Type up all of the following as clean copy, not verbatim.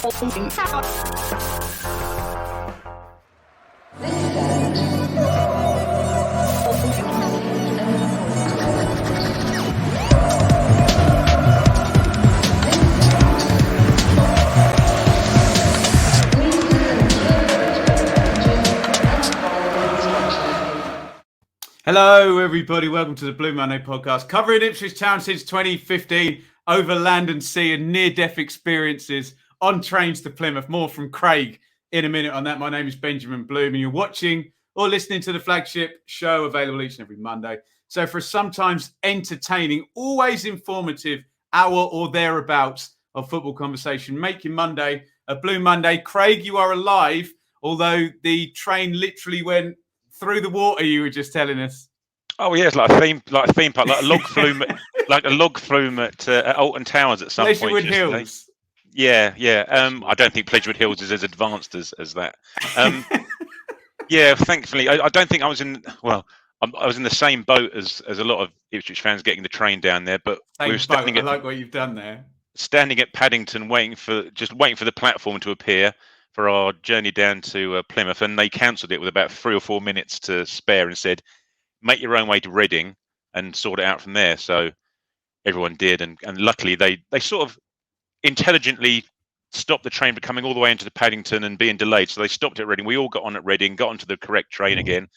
Hello, everybody. Welcome to the Blue Monday podcast, covering Ipswich Town since 2015, over land and sea and near-death experiences on trains to Plymouth. More from Craig in a minute on that. My name is Benjamin Bloom, and you're watching or listening to the Flagship show, available each and every Monday. So for a sometimes entertaining, always informative hour or thereabouts of football conversation, make your Monday a Blue Monday. Craig, you are alive, although the train literally went through the water, you were just telling us. Oh yeah, it's like a theme park, like a log flume, at Alton Towers at some point. Pleasurewood Hills. Yeah. I don't think Pleasurewood Hills is as advanced as that. Yeah, thankfully, I don't think I was in. Well, I was in the same boat as a lot of Ipswich fans getting the train down there, but we were standing I like what you've done there. Standing at Paddington, waiting for the platform to appear for our journey down to Plymouth, and they cancelled it with about 3 or 4 minutes to spare and said, make your own way to Reading and sort it out from there. So everyone did, and luckily they sort of intelligently stopped the train from coming all the way into the Paddington and being delayed. So they stopped at Reading. We all got on at Reading, got onto the correct train again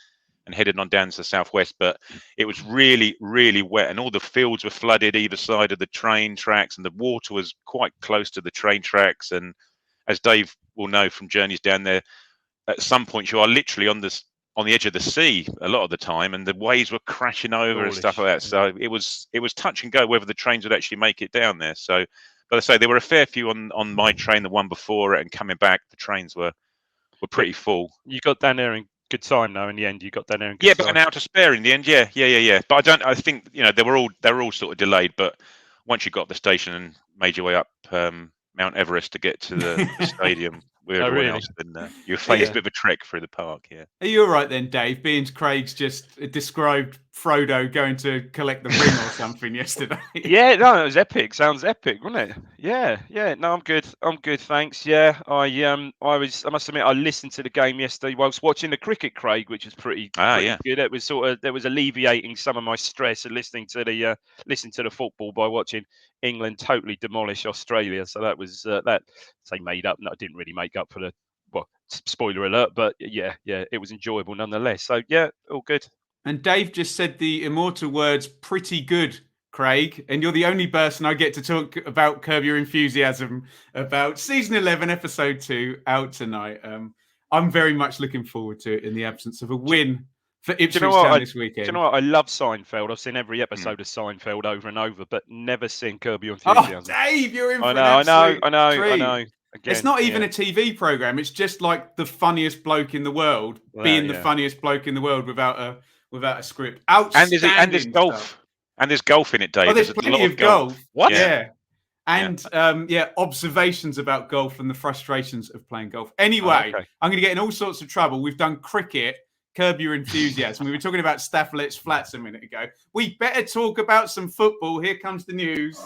and headed on down to the southwest. But it was really, really wet, and all the fields were flooded either side of the train tracks, and the water was quite close to the train tracks. And as Dave will know from journeys down there, at some point you are literally on the edge of the sea a lot of the time, and the waves were crashing over and stuff like that. So it was touch and go whether the trains would actually make it down there. So, but I say there were a fair few on my train, the one before it, and coming back, the trains were pretty full. You got down there in good time, though. In the end, you got down there in good time. Yeah, but an hour to spare in the end. Yeah. But I think they were all sort of delayed. But once you got the station and made your way up Mount Everest to get to the stadium with everyone else, then you faced a bit of a trek through the park. Yeah. Are you all right then, Dave? Being Craig's just described Frodo going to collect the ring or something yesterday. Yeah, no, it was epic. Sounds epic, wasn't it? Yeah. No, I'm good. Thanks. Yeah, I must admit, I listened to the game yesterday whilst watching the cricket, Craig, which was pretty good. It was there was alleviating some of my stress of listening to the football by watching England totally demolish Australia. So that was made up. No, I didn't really make up for the spoiler alert, but yeah, it was enjoyable nonetheless. So yeah, all good. And Dave just said the immortal words, pretty good, Craig. And you're the only person I get to talk about Curb Your Enthusiasm about season 11, episode 2, out tonight. I'm very much looking forward to it in the absence of a win for Ipswich Town this weekend. Do you know what? I love Seinfeld. I've seen every episode of Seinfeld over and over, but never seen Curb Your Enthusiasm. Oh, Dave, you're in for an absolute treat. I know. Again, it's not even a TV program. It's just like the funniest bloke in the world being the funniest bloke in the world without a script. Outstanding. And there's golf. Stuff. And there's golf in it, Dave. Oh, there's plenty of golf. What? Yeah. And observations about golf and the frustrations of playing golf. Anyway, I'm going to get in all sorts of trouble. We've done cricket, Curb Your Enthusiasm. We were talking about Staffelet's flats a minute ago. We better talk about some football. Here comes the news.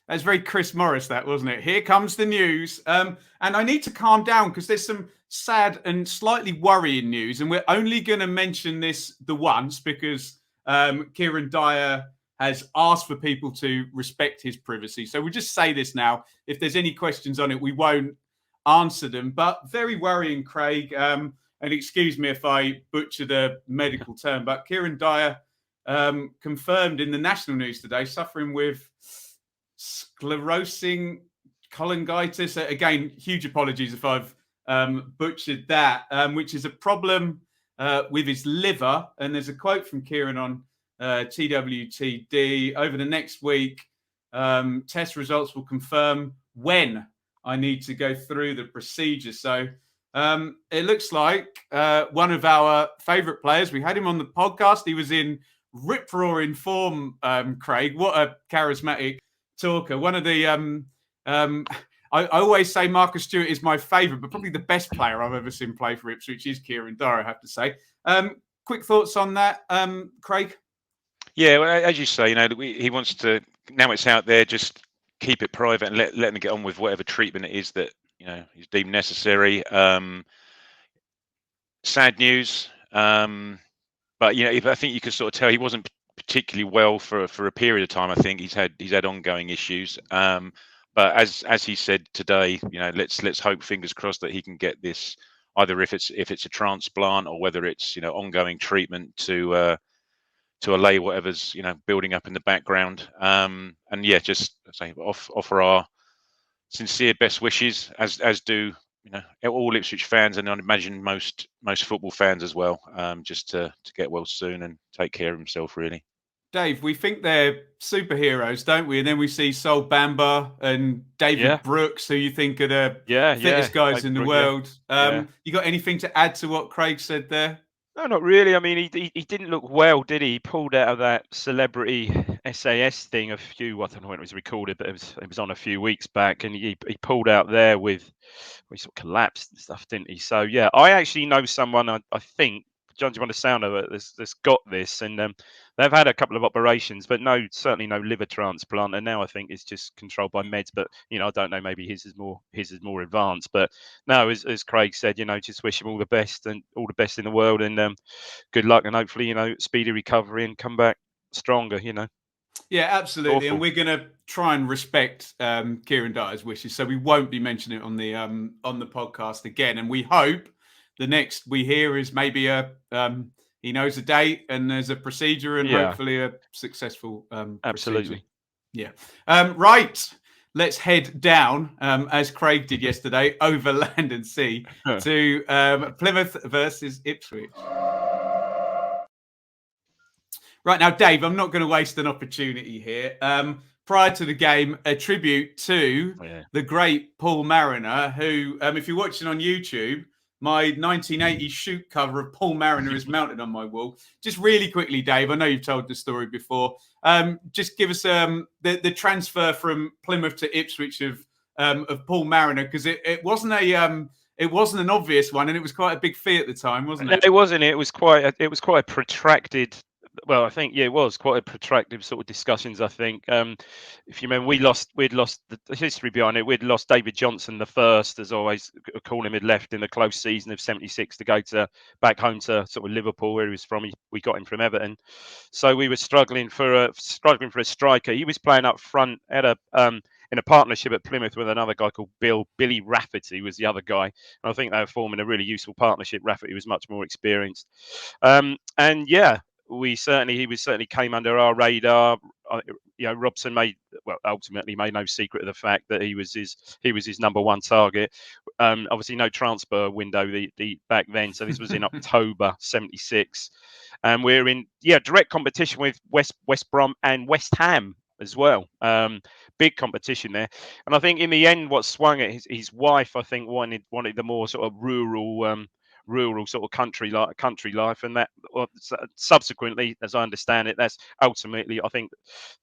That's very Chris Morris, that, wasn't it? Here comes the news. And I need to calm down because there's some sad and slightly worrying news. And we're only going to mention this the once because Kieran Dyer has asked for people to respect his privacy. So we'll just say this now. If there's any questions on it, we won't answer them. But very worrying, Craig. And excuse me if I butcher the medical term, but Kieran Dyer confirmed in the national news today, suffering with sclerosing cholangitis. Again, huge apologies if I've butchered that, which is a problem with his liver. And there's a quote from Kieran on TWTD. Over the next week, test results will confirm when I need to go through the procedure. So it looks like one of our favourite players. We had him on the podcast. He was in rip-roaring form, Craig. What a charismatic talker. One of the I always say Marcus Stewart is my favourite, but probably the best player I've ever seen play for Ipswich is Kieran Dyer, I have to say. Quick thoughts on that, Craig? Yeah, well, as you say, he wants to, now it's out there, just keep it private and let them get on with whatever treatment it is that is deemed necessary. Sad news, but I think you could sort of tell he wasn't particularly well for a period of time. I think he's had ongoing issues. But as he said today, let's hope, fingers crossed, that he can get this, either if it's a transplant or whether it's ongoing treatment to allay whatever's building up in the background. And yeah, just say offer our sincere best wishes, as do all Ipswich fans, and I'd imagine most football fans as well, just to get well soon and take care of himself, really. Dave, we think they're superheroes, don't we? And then we see Sol Bamba and David Brooks, who you think are the fittest guys in the world. You got anything to add to what Craig said there? No, not really. I mean, he didn't look well, did he? He pulled out of that celebrity SAS thing I don't know when it was recorded, but it was on a few weeks back, and he pulled out there with, he sort of collapsed and stuff, didn't he? So yeah, I actually know someone, I think, judging by the sound of it, that's got this, and they've had a couple of operations, but certainly no liver transplant, and now I think it's just controlled by meds. But I don't know, maybe his is more advanced. But no, as Craig said, just wish him all the best and all the best in the world, and good luck, and hopefully speedy recovery and come back stronger. Yeah, absolutely. Awful. And we're going to try and respect Kieran Dyer's wishes, so we won't be mentioning it on the podcast again. And we hope the next we hear is maybe he knows a date and there's a procedure, and hopefully a successul absolutely procedure. Yeah. Right. Let's head down, as Craig did yesterday, over land and sea to Plymouth versus Ipswich. Right now, Dave, I'm not going to waste an opportunity here. Prior to the game, a tribute to the great Paul Mariner, who, if you're watching on YouTube, my 1980 shoot cover of Paul Mariner is mounted on my wall. Just really quickly, Dave, I know you've told the story before. Just give us the transfer from Plymouth to Ipswich of Paul Mariner, because it wasn't an obvious one, and it was quite a big fee at the time, wasn't it? It wasn't. It was quite a protracted. Well, I think it was quite a protracted sort of discussions. I think if you remember, we'd lost the history behind it. We'd lost David Johnson the first, as always. Call him, had left in the close season of '76 to go back home to sort of Liverpool, where he was from. We got him from Everton, so we were struggling for a striker. He was playing up front at in a partnership at Plymouth with another guy called Billy Rafferty was the other guy. And I think they were forming a really useful partnership. Rafferty was much more experienced, and yeah. He certainly came under our radar. Robson ultimately made no secret of the fact that he was his number one target. Obviously, no transfer window the back then, so this was in October '76, and we're in direct competition with West Brom and West Ham as well. Big competition there, and I think in the end, what swung it, his wife, I think, wanted the more sort of rural sort of country life, and that subsequently, as I understand it, that's ultimately, I think,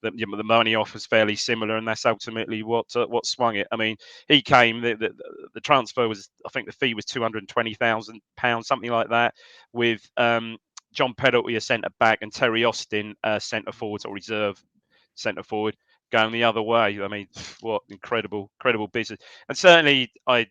the money offer's fairly similar, and that's ultimately what swung it. I mean, he came, the transfer was, I think the fee was £220,000, something like that, with John Pedalty a centre back and Terry Austin centre forward or reserve centre forward, going the other way. I mean, what incredible business. And certainly I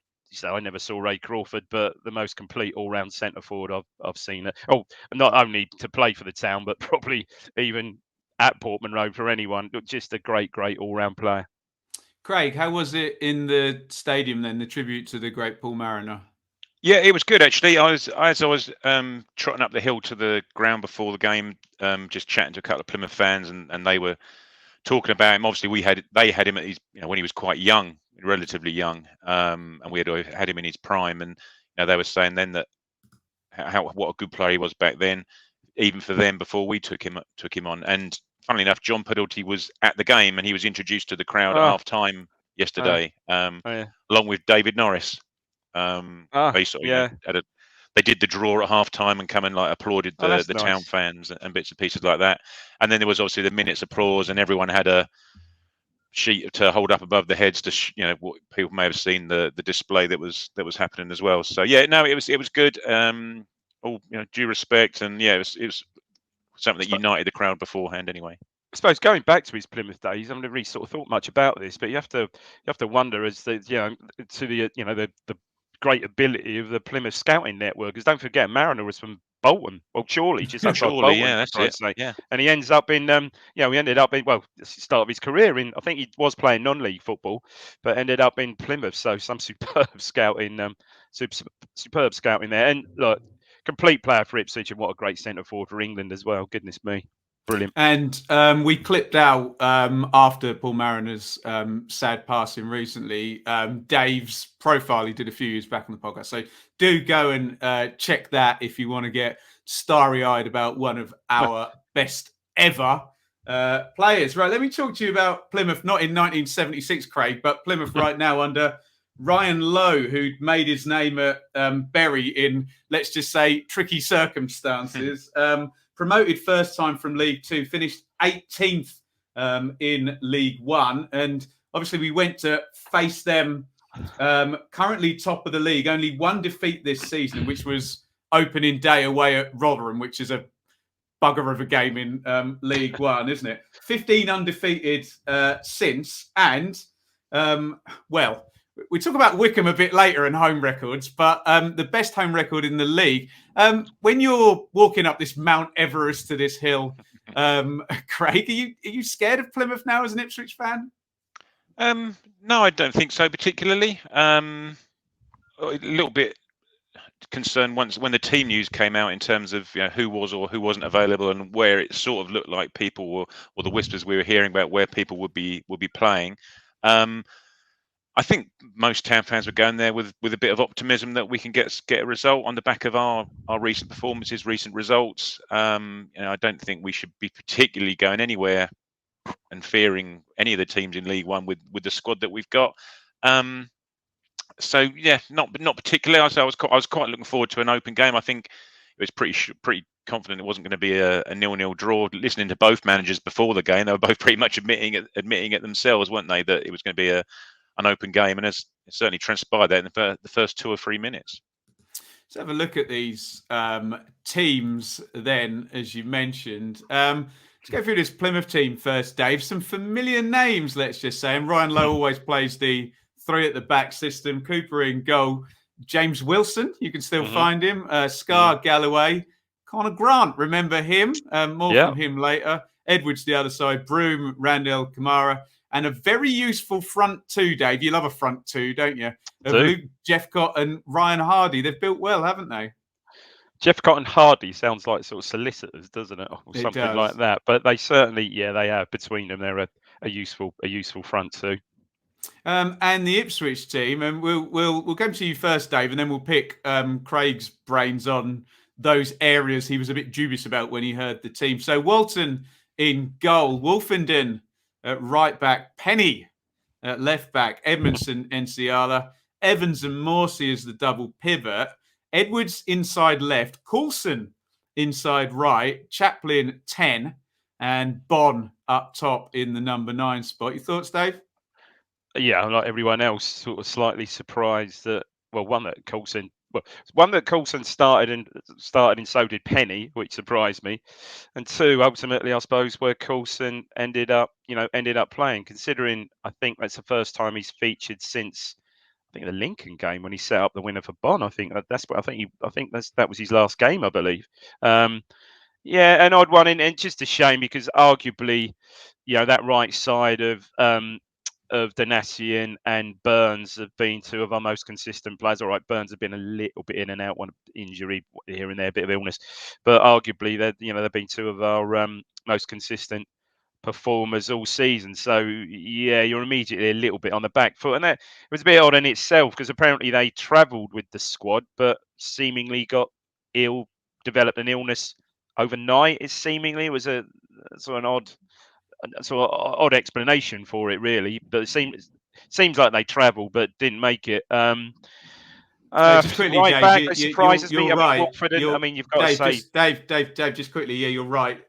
never saw Ray Crawford, but the most complete all-round centre forward I've seen. Oh, not only to play for the town, but probably even at Portman Road for anyone. Just a great all-round player. Craig, how was it in the stadium then? The tribute to the great Paul Mariner. Yeah, it was good actually. I was trotting up the hill to the ground before the game, just chatting to a couple of Plymouth fans, and they were talking about him. Obviously, they had him at his, when he was quite young, relatively young, and we had him in his prime, and they were saying then that what a good player he was back then, even for them before we took him on. And funnily enough, John Pedalty was at the game, and he was introduced to the crowd at half time yesterday, along with David Norris. They did the draw at half time and come and applauded the nice town fans and bits and pieces like that. And then there was obviously the minute's applause, and everyone had a sheet to hold up above the heads to what people may have seen, the display that was happening as well. So yeah, no, it was good. All due respect, and yeah, it was something that united the crowd beforehand anyway. I suppose going back to his Plymouth days, I haven't really sort of thought much about this, but you have to wonder as to the great ability of the Plymouth scouting network. Because don't forget, Mariner was from Bolton, well, Chorley, just outside Surely, Bolton, yeah, that's I'd it. say. Yeah, And he ends up in, we ended up in, well, the start of his career in, I think he was playing non-league football, but ended up in Plymouth. So some superb scouting, superb scouting there. And look, complete player for Ipswich, and what a great centre forward for England as well. Goodness me. Brilliant. And we clipped out after Paul Mariner's sad passing recently, Dave's profile he did a few years back on the podcast. So do go and check that if you want to get starry-eyed about one of our best ever players. Right, let me talk to you about Plymouth, not in 1976, Craig, but Plymouth right now under Ryan Lowe, who made his name at Bury in, let's just say, tricky circumstances. Promoted first time from League Two, finished 18th in League One. And obviously we went to face them currently top of the league. Only one defeat this season, which was opening day away at Rotherham, which is a bugger of a game in League One, isn't it? 15 undefeated since. And, well, we talk about Wycombe a bit later and home records, but the best home record in the league. When you're walking up this Mount Everest to this hill, Craig, are you scared of Plymouth now as an Ipswich fan? No, I don't think so particularly. A little bit concerned when the team news came out in terms of who was or who wasn't available and where it sort of looked like people were, or the whispers we were hearing about where people would be playing. I think most Town fans were going there with a bit of optimism that we can get a result on the back of our recent performances, recent results. I don't think we should be particularly going anywhere and fearing any of the teams in League One with the squad that we've got. So yeah, not particularly. I was quite looking forward to an open game. I think it was pretty confident it wasn't going to be a 0-0 draw. Listening to both managers before the game, they were both pretty much admitting it themselves, weren't they, that it was going to be an open game, and it certainly transpired that in the first 2 or 3 minutes. Let's have a look at these teams then, as you mentioned. Let's go through this Plymouth team first, Dave. Some familiar names, let's just say. And Ryan Lowe always plays the 3 at the back system. Cooper in goal. James Wilson, you can still find him. Scar Galloway. Connor Grant, remember him? More from him later. Edwards the other side. Broom, Randall, Kamara. And a very useful front two, Dave. You love a front two, don't you? Of Luke Jeffcott and Ryan Hardy. They've built well, haven't they? Jeffcott and Hardy sounds like sort of solicitors, doesn't it? Or something does. like that. But they certainly, they have between them. They're a useful front two. And the Ipswich team, and we'll come to you first, Dave, and then we'll pick Craig's brains on those areas he was a bit dubious about when he heard the team. So Walton in goal, Wolfenden at right back, Penny at left back, Edmondson, Enciala, Evans and Morsey as the double pivot, Edwards inside left, Coulson inside right, Chaplin 10, and Bon up top in the number 9 spot. Your thoughts, Dave? Yeah, like everyone else, sort of slightly surprised that one that Coulson started and so did Penny, which surprised me, and 2 ultimately I suppose where Coulson ended up playing, considering I think that's the first time he's featured since I think the Lincoln game when he set up the winner for Bon. I think that was his last game, I believe. Yeah, an odd one, and just a shame because arguably, that right side of Donatian and Burns have been 2 of our most consistent players. All right, Burns have been a little bit in and out, one injury here and there, a bit of illness, but arguably they've been 2 of our most consistent performers all season. So yeah, you're immediately a little bit on the back foot, and that it was a bit odd in itself because apparently they travelled with the squad, but seemingly got ill, developed an illness overnight. It was a sort of an odd explanation for it, really. But it seems like they travelled but didn't make it. Just quickly, right Dave, back, that surprises me. You're right. Watford, you've got Dave, to say, Dave, just quickly. Yeah, you're right.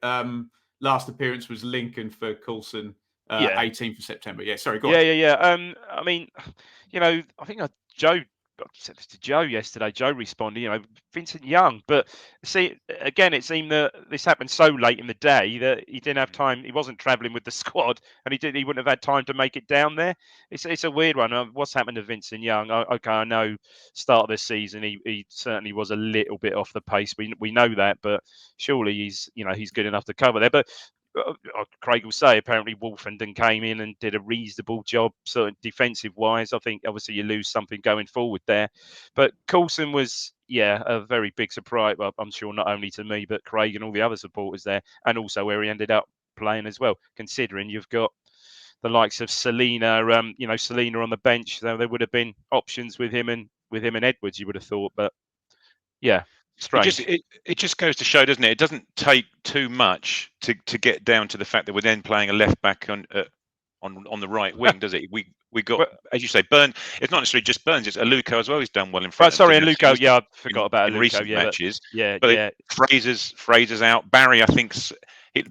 Last appearance was Lincoln for Coulson, 18th of September. Yeah, sorry, go on. Yeah. I think Joe I said this to Joe yesterday. Joe responded, Vincent Young. But see, again, it seemed that this happened so late in the day that he didn't have time. He wasn't travelling with the squad, and he wouldn't have had time to make it down there. It's a weird one. What's happened to Vincent Young? Okay, I know start of the season he certainly was a little bit off the pace. We know that, but surely he's good enough to cover there. But Craig will say apparently Wolfenden came in and did a reasonable job, sort of defensive wise. I think obviously you lose something going forward there, but Coulson was a very big surprise. Well, I'm sure not only to me but Craig and all the other supporters there, and also where he ended up playing as well. Considering you've got the likes of Selina, Selina on the bench, so there would have been options with him and Edwards. You would have thought, but yeah. Strange. It just goes to show, doesn't it? It doesn't take too much to get down to the fact that we're then playing a left back on the right wing, does it? We got, as you say, Burn. It's not necessarily just Burns; it's Aluko as well. He's done well in front. Sorry, Aluko. Yeah, I forgot about in Aluko, recent matches. But Fraser's out. Barry, I think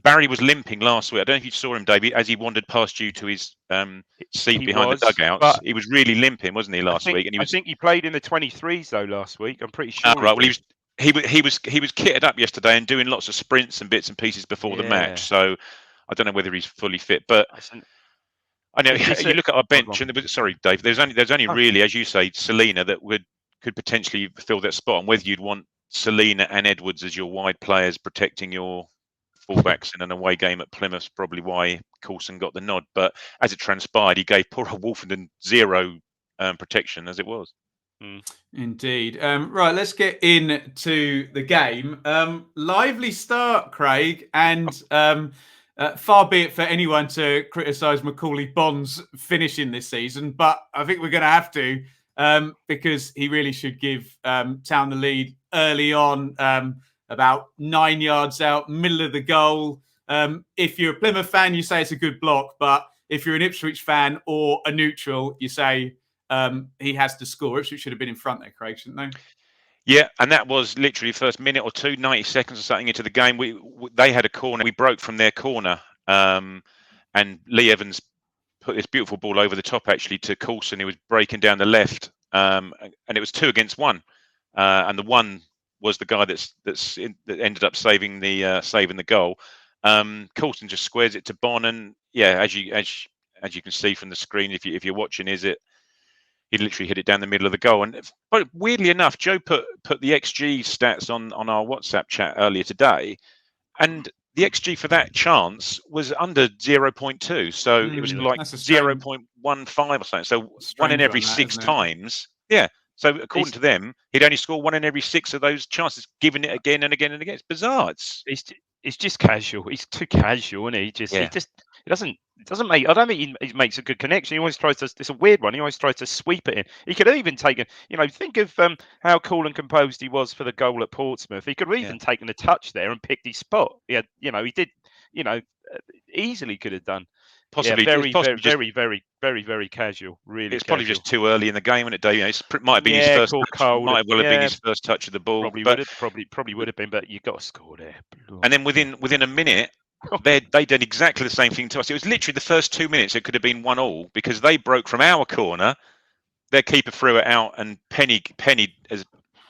Barry was limping last week. I don't know if you saw him, David, as he wandered past you to his seat behind the dugouts. He was really limping, wasn't he, last week? And I think he played in the 23s though last week. I'm pretty sure. Right. Well, he was kitted up yesterday and doing lots of sprints and bits and pieces before the match. So I don't know whether he's fully fit, but I know you look at our bench and sorry, Dave. There's only really, as you say, Selina that could potentially fill that spot. And whether you'd want Selina and Edwards as your wide players protecting your fullbacks in an away game at Plymouth's probably why Coulson got the nod. But as it transpired, he gave poor Wolfenden zero protection as it was. Indeed. Right, let's get into the game. Lively start, Craig, and far be it for anyone to criticise Macaulay Bond's finishing this season, but I think we're going to have to because he really should give Town the lead early on, about 9 yards out, middle of the goal. If you're a Plymouth fan, you say it's a good block, but if you're an Ipswich fan or a neutral, you say he has to score. Ipswich should have been in front there, Craig, shouldn't they? Yeah, and that was literally first minute or two, 90 seconds or something into the game. They had a corner. We broke from their corner, and Lee Evans put this beautiful ball over the top actually to Coulson. He was breaking down the left, and it was 2 against 1, and the one was the guy that ended up saving the goal. Coulson just squares it to Bon, and as you can see from the screen, if you're watching, he literally hit it down the middle of the goal. But weirdly enough, Joe put the XG stats on our WhatsApp chat earlier today, and the XG for that chance was under 0.2. So it was like 0.15 or something. So one in every 6 times. Yeah. So according to them, he'd only score 1 in every 6 of those chances, giving it again and again and again. It's bizarre. It's just casual. He's too casual, isn't he? It doesn't make. I don't think he makes a good connection. He always tries to. It's a weird one. He always tries to sweep it in. He could have even taken. Think of how cool and composed he was for the goal at Portsmouth. He could have even taken a touch there and picked his spot. He had. He did. Easily could have done. Possibly, very casual. Really, it's probably just too early in the game, isn't it, Dave? It might have been his first. Might have well have been his first touch of the ball. Probably would have been, but you got to score there. And then within a minute. They did exactly the same thing to us. It was literally the first 2 minutes. It could have been 1-1 because they broke from our corner. Their keeper threw it out, and Penny, as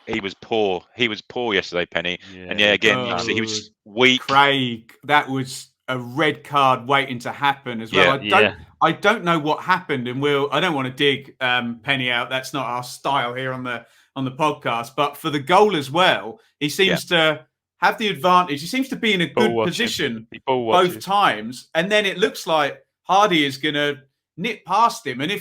he was poor. He was poor yesterday, Penny. And again, you see he was weak. Craig, that was a red card waiting to happen as well. I don't know what happened, and I don't want to dig Penny out. That's not our style here on the podcast. But for the goal as well, he seems to have the advantage. He seems to be in a good position both times, and then it looks like Hardy is going to nip past him. And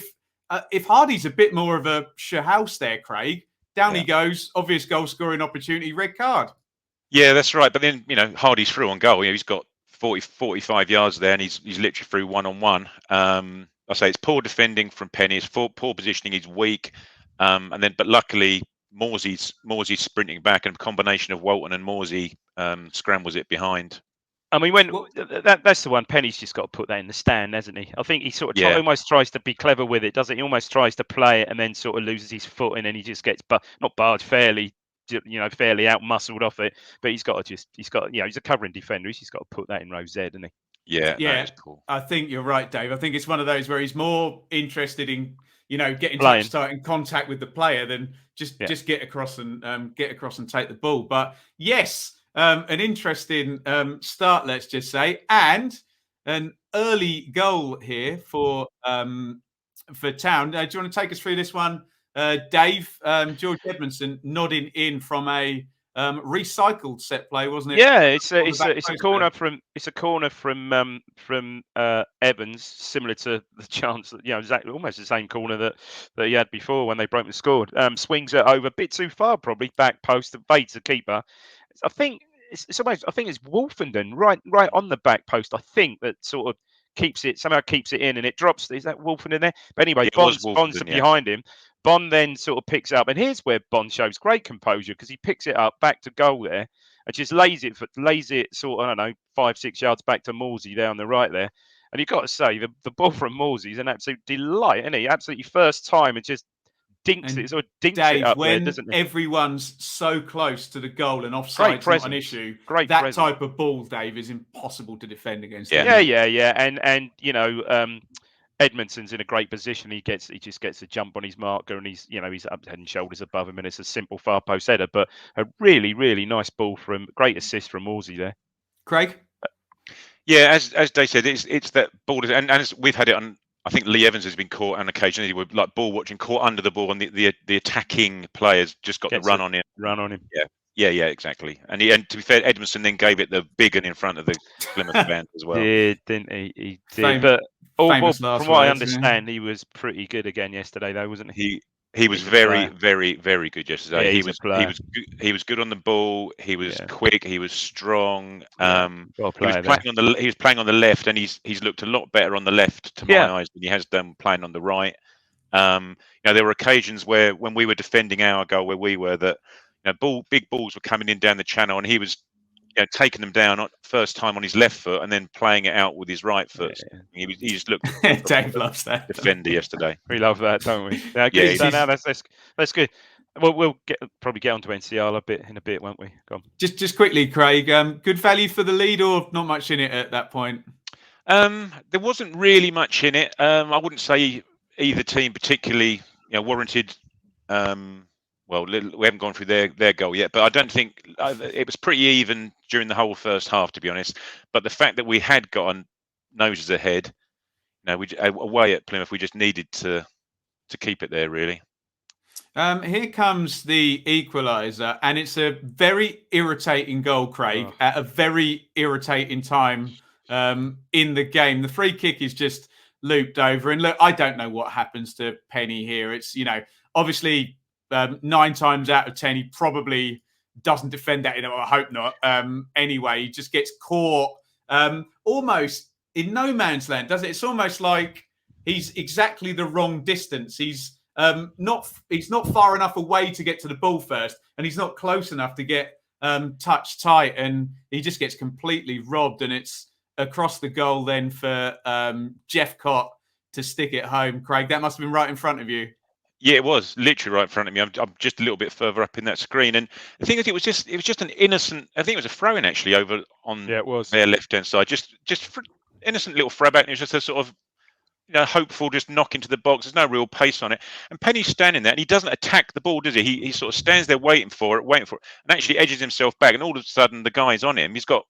if Hardy's a bit more of a Shahouse there, Craig, down he goes, obvious goal scoring opportunity, red card. Yeah, that's right. But then Hardy's through on goal. He's got 45 yards there, and he's literally through 1-on-1. I say it's poor defending from Penny. It's poor positioning. He's weak, but luckily. Morsey's sprinting back, and a combination of Walton and Morsey scrambles it behind. I mean, that's the one. Penny's just got to put that in the stand, hasn't he? I think he sort of almost tries to be clever with it, doesn't he? He almost tries to play it and then sort of loses his foot, and then he just gets not barred fairly, fairly out muscled off it. But he's a covering defender. He's just got to put that in row Z, isn't he? Yeah. I think you're right, Dave. I think it's one of those where he's more interested in get in touch, start in contact with the player, then just get across and take the ball. But yes, an interesting start, let's just say, and an early goal here for Town. Do you want to take us through this one, Dave? George Edmondson nodding in from a recycled set play, wasn't it? Yeah, it's a corner from Evans, similar to the chance that exactly almost the same corner that he had before when they broke and scored. Swings it over a bit too far, probably back post, evades the keeper. I think it's Wolfenden right on the back post. I think that sort of keeps it in, and it drops. Is that Wolfenden there? But anyway, Bond's behind him. Bond then sort of picks it up, and here's where Bond shows great composure, because he picks it up back to goal there and just lays it sort of, I don't know, 5-6 yards back to Morsey there on the right there. And you've got to say, the ball from Morsey is an absolute delight, isn't he? Absolutely first time, it just dinks it up there, doesn't it? Everyone's so close to the goal and offside's not an issue. That type of ball, Dave, is impossible to defend against. Yeah. And Edmondson's in a great position. He just gets a jump on his marker, and he's up head and shoulders above him, and it's a simple far post header, but a really, really nice ball great assist from Morsey there. Craig? Yeah, as Dave said, it's that ball, and as we've had it on. I think Lee Evans has been caught, and occasionally with like ball watching, caught under the ball, and the attacking players just got the run on him. Yeah, exactly. And to be fair, Edmondson then gave it the big one in front of the Plymouth fans as well. Didn't he? He did. But from what I understand, he was pretty good again yesterday, though, wasn't he? He was very, very, very good yesterday. Yeah, he was good on the ball. He was quick. He was strong. He was playing on the left, and he's looked a lot better on the left to my eyes than he has done playing on the right. There were occasions where when we were defending our goal, where we were that big balls were coming in down the channel, and he was taking them down first time on his left foot and then playing it out with his right foot. He just looked. Dave loves that defender yesterday. We love that, don't we? That's good. Well, we'll probably get onto NCR in a bit, won't we? Go on. Just quickly, Craig. Good value for the lead, or not much in it at that point? There wasn't really much in it. I wouldn't say either team particularly warranted. Well, we haven't gone through their goal yet, but I don't think it was pretty even during the whole first half, to be honest. But the fact that we had gotten noses ahead, away at Plymouth, we just needed to keep it there, really. Here comes the equaliser, and it's a very irritating goal, Craig, at a very irritating time in the game. The free kick is just looped over, and look, I don't know what happens to Penny here. It's obviously. 9 times out of 10, he probably doesn't defend that. I hope not. Anyway, he just gets caught almost in no man's land, does it? It's almost like he's exactly the wrong distance. He's not far enough away to get to the ball first, and he's not close enough to get touch tight, and he just gets completely robbed. And it's across the goal then for Jeff Cott to stick it home. Craig, that must have been right in front of you. Yeah, it was literally right in front of me. I'm just a little bit further up in that screen, and the thing is, it was just an innocent. I think it was a throw-in actually over on their left-hand side. Just innocent little throw back. And it was just a sort of hopeful, just knock into the box. There's no real pace on it, and Penny's standing there, and he doesn't attack the ball, does he? He sort of stands there waiting for it, and actually edges himself back, and all of a sudden the guy's on him. He's got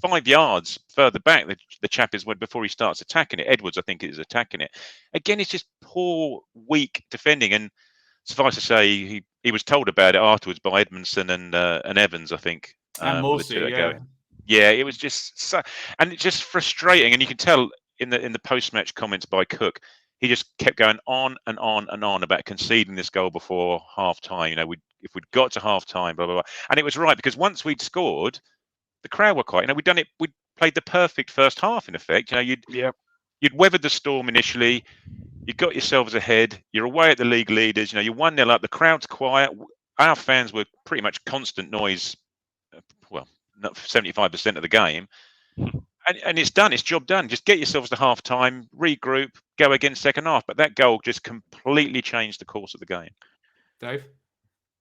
5 yards further back, the chap is before he starts attacking it. Edwards, I think, is attacking it. Again, it's just poor, weak defending. And suffice to say, he was told about it afterwards by Edmondson and Evans, I think. And Morsey, yeah, it was just so, and it's just frustrating. And you can tell in the post-match comments by Cook, he just kept going on and on and on about conceding this goal before half-time. If we'd got to half-time, blah, blah, blah. And it was right, because once we'd scored, the crowd were quiet. We'd done it. We'd played the perfect first half, in effect. You'd weathered the storm initially. You got yourselves ahead. You're away at the league leaders. You're 1-0 up. The crowd's quiet. Our fans were pretty much constant noise. Well, not 75% of the game. And it's done. It's job done. Just get yourselves to half time, regroup, go again second half. But that goal just completely changed the course of the game. Dave?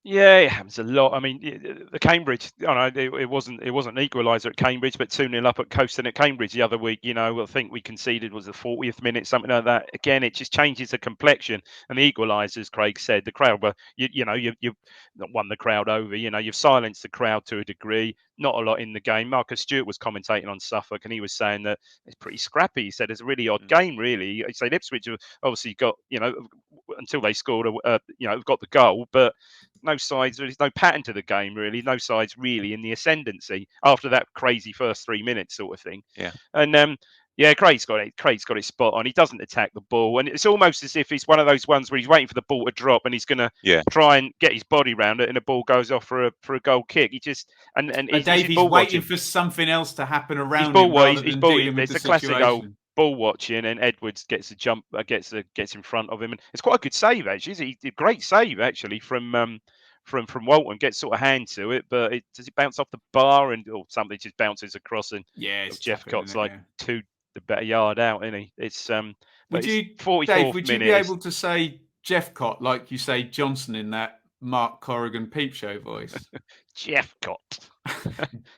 Yeah, it happens a lot. I mean, the Cambridge, it wasn't an equaliser at Cambridge, but 2-0 up at Coaston at Cambridge the other week. I think we conceded was the 40th minute, something like that. Again, it just changes the complexion. And the equalisers, Craig said, the crowd were, you've not won the crowd over. You've silenced the crowd to a degree. Not a lot in the game. Marcus Stewart was commentating on Suffolk, and he was saying that it's pretty scrappy. He said it's a really odd game, really. He said Ipswich have obviously got, until they scored, got the goal, but no sides, there's no pattern to the game, really. No sides really in the ascendancy after that crazy first 3 minutes sort of thing. Yeah. And yeah, Craig's got it spot on. He doesn't attack the ball, and it's almost as if he's one of those ones where he's waiting for the ball to drop, and he's going to try and get his body around it, and the ball goes off for a goal kick. He just and Dave, he's waiting for something else to happen around him rather than dealing with the situation. It's a classic old ball watching, and Edwards gets a jump, gets in front of him, and it's quite a good save actually. It's a great save actually from Walton, gets sort of hand to it, but does it bounce off the bar or something? Just bounces across, and Jeff Cott's like the better yard out, isn't he? It's would you, 44th Dave, would you minute, be able to say Jeff Cott like you say Johnson in that Mark Corrigan peep show voice? Jeff Cott.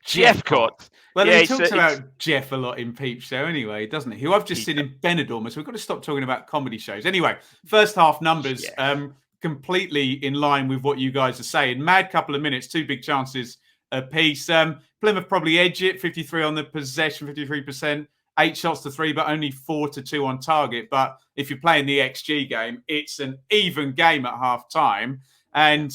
Jeff Cott. Well, he talks about Jeff a lot in Peep Show anyway, doesn't he? Who I've just seen in Benidorm, so we've got to stop talking about comedy shows. Anyway, first half numbers, completely in line with what you guys are saying. Mad couple of minutes, 2 big chances apiece. Plymouth probably edge it, 53 on the possession, 53%, 8 shots to 3, but only 4 to 2 on target. But if you're playing the XG game, it's an even game at half time. And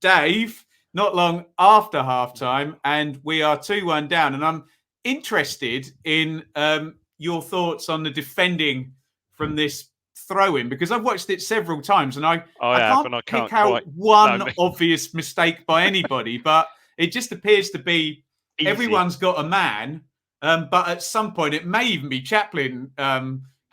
Dave, not long after half time, and we are 2-1 down. And I'm interested in your thoughts on the defending from this throw-in, because I've watched it several times, and I can't pick out one obvious mistake by anybody, but it just appears to be everyone's got a man, but at some point it may even be Chaplin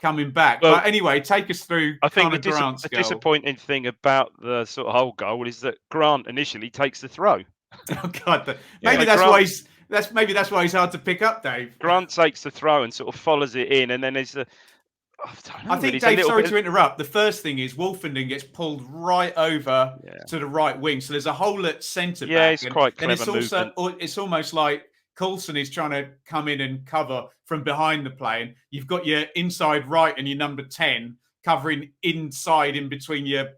coming back. But anyway, take us through. I think the disappointing thing about the sort of whole goal is that Grant initially takes the throw. Oh God! Maybe that's why he's hard to pick up, Dave. Grant takes the throw and sort of follows it in, and then there's the. I think, Dave, sorry to interrupt. The first thing is Wolfenden gets pulled right over to the right wing, so there's a hole at centre back. Yeah, it's quite clever movement. It's almost like Coulson is trying to come in and cover from behind the play, and you've got your inside right and your number 10 covering inside in between your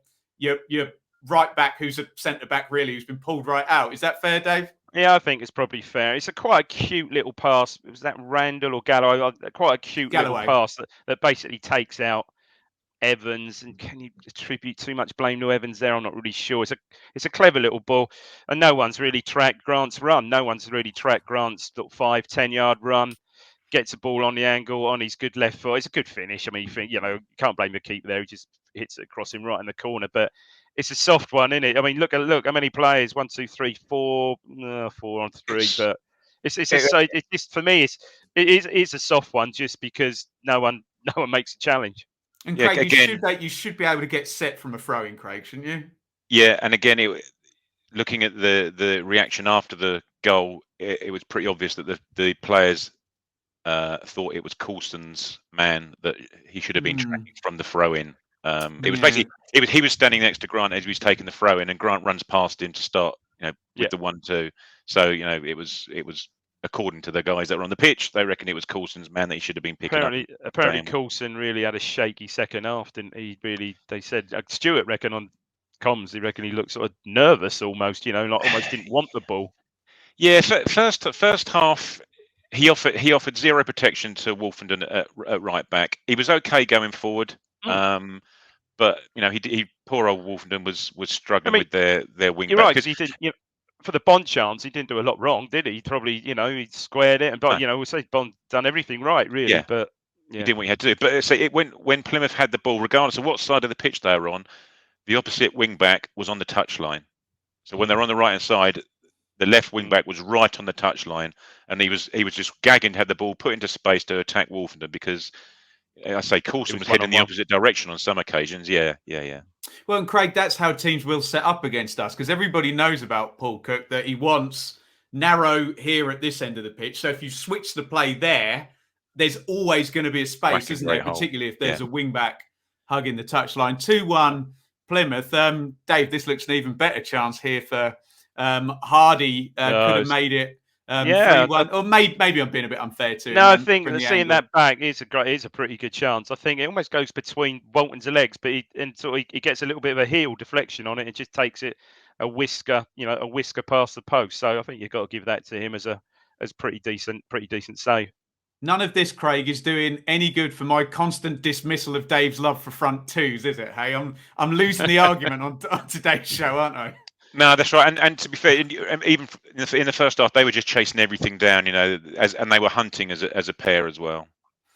right back, who's a centre back really, who's been pulled right out. Is that fair, Dave? Yeah, I think it's probably fair. It's quite a cute little pass. Was that Randall or Galloway? Quite a cute little pass that basically takes out Evans. And can you attribute too much blame to Evans there? I'm not really sure. It's a clever little ball, and no one's really tracked Grant's run. No one's really tracked Grant's 5-10 yard run. Gets the ball on the angle on his good left foot. It's a good finish. I mean, you can't blame the keeper there. He just hits it across him right in the corner, but. It's a soft one, isn't it? I mean, look how many players. 1, 2, 3, 4. 4 on 3, but it's just for me. It is a soft one just because no one makes a challenge. And Craig, you should be able to get set from a throw-in, Craig, shouldn't you? Yeah, and again, looking at the reaction after the goal, it was pretty obvious that the players thought it was Coulson's man that he should have been tracking from the throw-in. It was basically he was standing next to Grant as he was taking the throw in, and Grant runs past him to start, with the 1-2. So it was according to the guys that were on the pitch, they reckon it was Coulson's man that he should have been picking up. Apparently, Coulson really had a shaky second half, didn't he? Really, they said Stewart reckon on comms, he reckon he looked sort of nervous almost, like almost didn't want the ball. Yeah, first half. He offered zero protection to Wolfenden at right back. He was okay going forward. But he poor old Wolfenden was struggling with their wing. You're right, because he did. For the Bond chance, he didn't do a lot wrong, did he? He probably, he squared it, but we'll say Bond done everything right, really. Yeah. But he did what he had to do. But when Plymouth had the ball, regardless of what side of the pitch they were on, the opposite wing back was on the touchline. So when they're on the right hand side, the left wing back was right on the touchline, and he was just gagging to have the ball put into space to attack Wolfenden because. I say Coulson was heading in the opposite direction on some occasions. Yeah. Well, and Craig, that's how teams will set up against us, because everybody knows about Paul Cook, that he wants narrow here at this end of the pitch. So if you switch the play there's always going to be a space, isn't there? Particularly if there's a wing back hugging the touchline. 2-1 Plymouth. Dave, this looks an even better chance here for Hardy. Could have made it 3-1. Or maybe I'm being a bit unfair to him. No, I think seeing angle. that back is a pretty good chance. I think it almost goes between Walton's legs, but he gets a little bit of a heel deflection on it. It just takes it a whisker past the post. So I think you've got to give that to him as pretty decent save. None of this, Craig, is doing any good for my constant dismissal of Dave's love for front twos, is it? Hey, I'm losing the argument on today's show, aren't I? No, that's right. And to be fair, even in the first half, they were just chasing everything down, and they were hunting as a pair as well.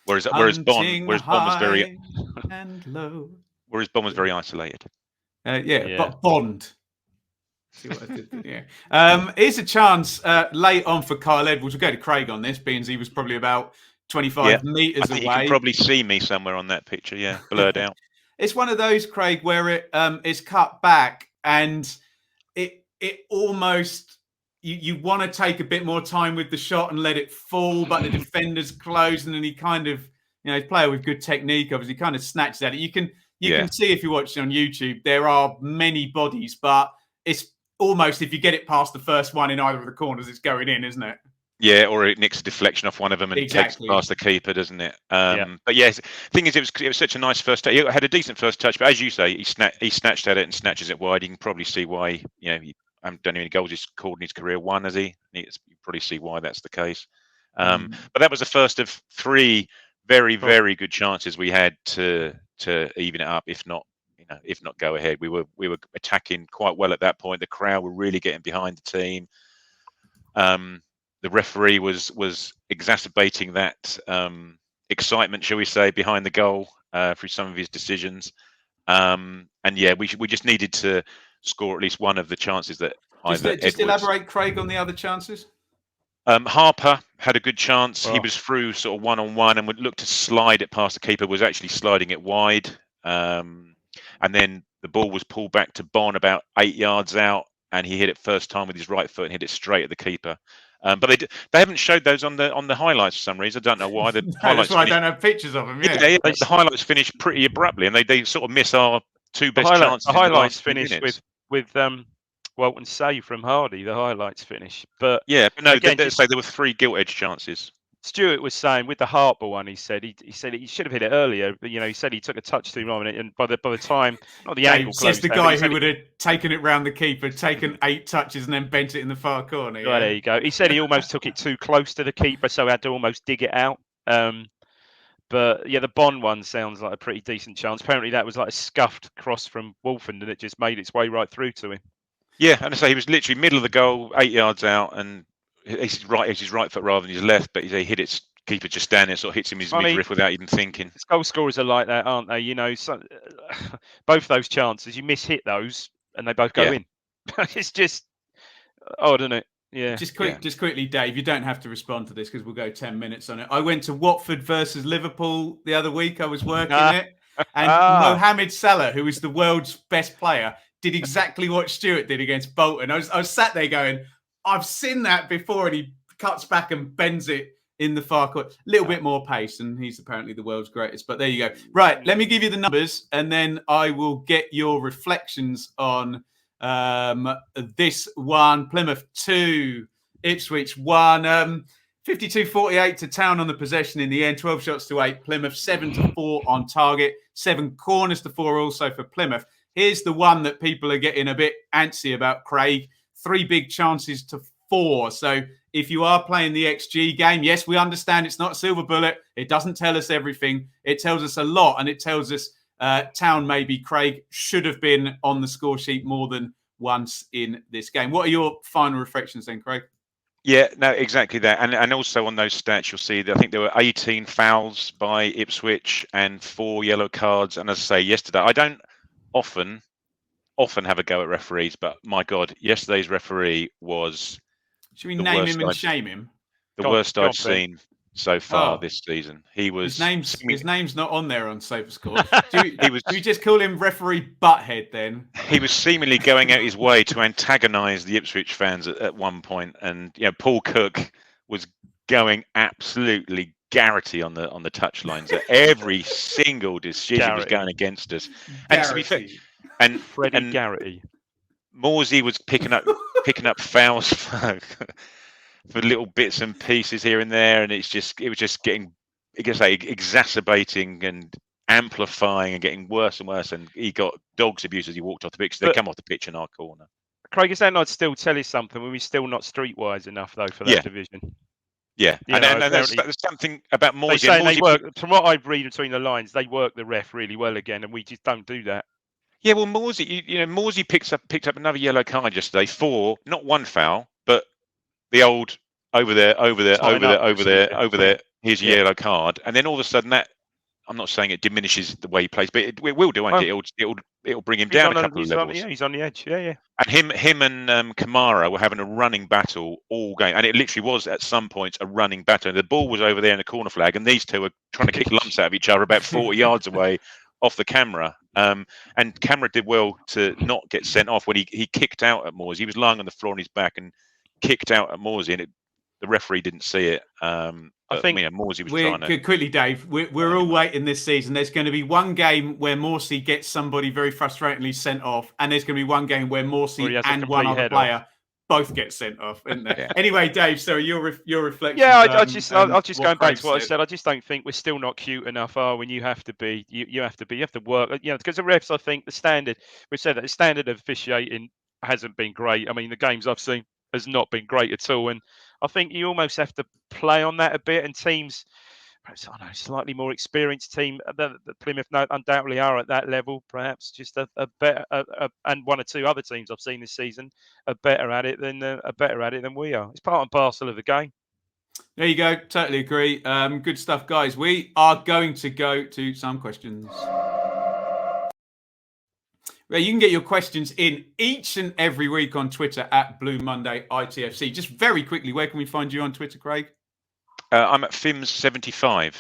Whereas Bond was very and low. Whereas Bond was very isolated. But Bond. See what I did there? Yeah. Here's a chance late on for Kyle Edwards. We'll go to Craig on this, being he was probably about 25 meters away. You can probably see me somewhere on that picture. Yeah, blurred out. It's one of those, Craig, where it is cut back and it almost you want to take a bit more time with the shot and let it fall, but the defender's close, and then he kind of, he's a player with good technique. Obviously, he kind of snatches at it. You can see if you watch it on YouTube, there are many bodies, but it's almost if you get it past the first one in either of the corners, it's going in, isn't it? Yeah, or it nicks a deflection off one of them and takes it past the keeper, doesn't it? But yes, the thing is, it was such a nice first touch. He had a decent first touch, but as you say, he snatched at it and snatches it wide. You can probably see why. He hasn't done any goals he's scored in his career, one, has he? You probably see why that's the case. But that was the first of three very, very good chances we had to even it up, if not go ahead. We were attacking quite well at that point. The crowd were really getting behind the team. The referee was exacerbating that excitement, shall we say, behind the goal through some of his decisions. We just needed to score at least one of the chances that just elaborate, Craig, on the other chances. Harper had a good chance. Oh. He was through sort of one-on-one and would look to slide it past the keeper, was actually sliding it wide. And then the ball was pulled back to Bon about 8 yards out, and he hit it first time with his right foot and hit it straight at the keeper. But they haven't showed those on the highlights for some reason. I don't know why. That's why I don't have pictures of them. Yeah. The highlights finished pretty abruptly, and they sort of miss our two best chances. The highlights finished with Walton's save from Hardy. The highlights finish, but yeah, but no, again, they say there were three gilt-edged chances. Stuart was saying with the Harper one, he said he should have hit it earlier, but he said he took a touch too long, and by the time not the angle closed. It's the guy who would have taken it round the keeper, taken 8 touches, and then bent it in the far corner. Yeah. There you go. He said he almost took it too close to the keeper, so he had to almost dig it out. But yeah, the Bond one sounds like a pretty decent chance. Apparently, that was like a scuffed cross from Wolfen, and it just made its way right through to him. Yeah, and I say he was literally middle of the goal, 8 yards out, and it's his right foot rather than his left, but he hit it. Keeper just standing there, sort of hits him in his midriff without even thinking. Goal scorers are like that, aren't they? Both those chances, you miss-hit those, and they both go in. It's just odd, isn't it? Yeah. Just quickly, Dave. You don't have to respond to this because we'll go 10 minutes on it. I went to Watford versus Liverpool the other week. I was working it, and Mohamed Salah, who is the world's best player, did exactly what Stuart did against Bolton. I was sat there going, I've seen that before, and he cuts back and bends it in the far corner. A little bit more pace, and he's apparently the world's greatest. But there you go. Right, let me give you the numbers, and then I will get your reflections on this one. Plymouth 2, Ipswich 1. 52-48 to Town on the possession in the end. 12 shots to 8. Plymouth 7-4 on target. 7 corners to 4 also for Plymouth. Here's the one that people are getting a bit antsy about, Craig. 3 big chances to 4. So if you are playing the XG game, yes, we understand it's not a silver bullet. It doesn't tell us everything. It tells us a lot, and it tells us Town maybe, Craig, should have been on the score sheet more than once in this game. What are your final reflections then, Craig? Yeah, no, exactly that. And also on those stats, you'll see that I think there were 18 fouls by Ipswich and 4 yellow cards. And as I say, yesterday, I don't often have a go at referees, but my God, yesterday's referee was... Should we name him and shame him? The worst I've seen so far this season. He was... His name's not on there on SofaScore. Do you just call him referee Butthead then? He was seemingly going out his way to antagonise the Ipswich fans at one point, and Paul Cook was going absolutely Garrity on the touchlines. Every single decision was going against us. And to be fair, And Freddie Garrity. Morsey was picking up fouls for little bits and pieces here and there, and it was just getting, I guess, exacerbating and amplifying and getting worse and worse. And he got dogs abuse as he walked off the pitch. They come off the pitch in our corner. Craig, is that not still tell you something when we're still not streetwise enough though for that division? Yeah, and there's something about Morsey. They work, from what I read between the lines, they work the ref really well again, and we just don't do that. Yeah, well, Morsey, Morsey picked up another yellow card yesterday for not one foul, but the old over there. Here's your yellow card, and then all of a sudden that. I'm not saying it diminishes the way he plays, but it will do, won't it? It'll bring him down a couple of levels. He's on the edge. Yeah. And him and Kamara were having a running battle all game, and it literally was at some points a running battle. The ball was over there in the corner flag, and these two were trying to kick lumps out of each other about 40 yards away off the camera. And Kamara did well to not get sent off when he kicked out at Morsey. He was lying on the floor on his back and kicked out at Morsey, and the referee didn't see it. I think Morsey was trying to... Quickly, Dave, we're all waiting this season. There's going to be one game where Morsey gets somebody very frustratingly sent off, and there's going to be one game where Morsey and one other player both get sent off, isn't there? Anyway, Dave, so your reflection. Yeah, I'll just going back to what I said. I just don't think we're still not cute enough, when you have to be. You have to work. Because the refs, I think the standard, we said that the standard of officiating hasn't been great. I mean, the games I've seen has not been great at all, and I think you almost have to play on that a bit. And teams, perhaps, I don't know, slightly more experienced team, the Plymouth undoubtedly are at that level. Perhaps just a better, and one or two other teams I've seen this season are better at it than we are. It's part and parcel of the game. There you go. Totally agree. Good stuff, guys. We are going to go to some questions. Well, you can get your questions in each and every week on Twitter at Blue Monday ITFC. Just very quickly, where can we find you on Twitter, Craig? I'm at Fims75.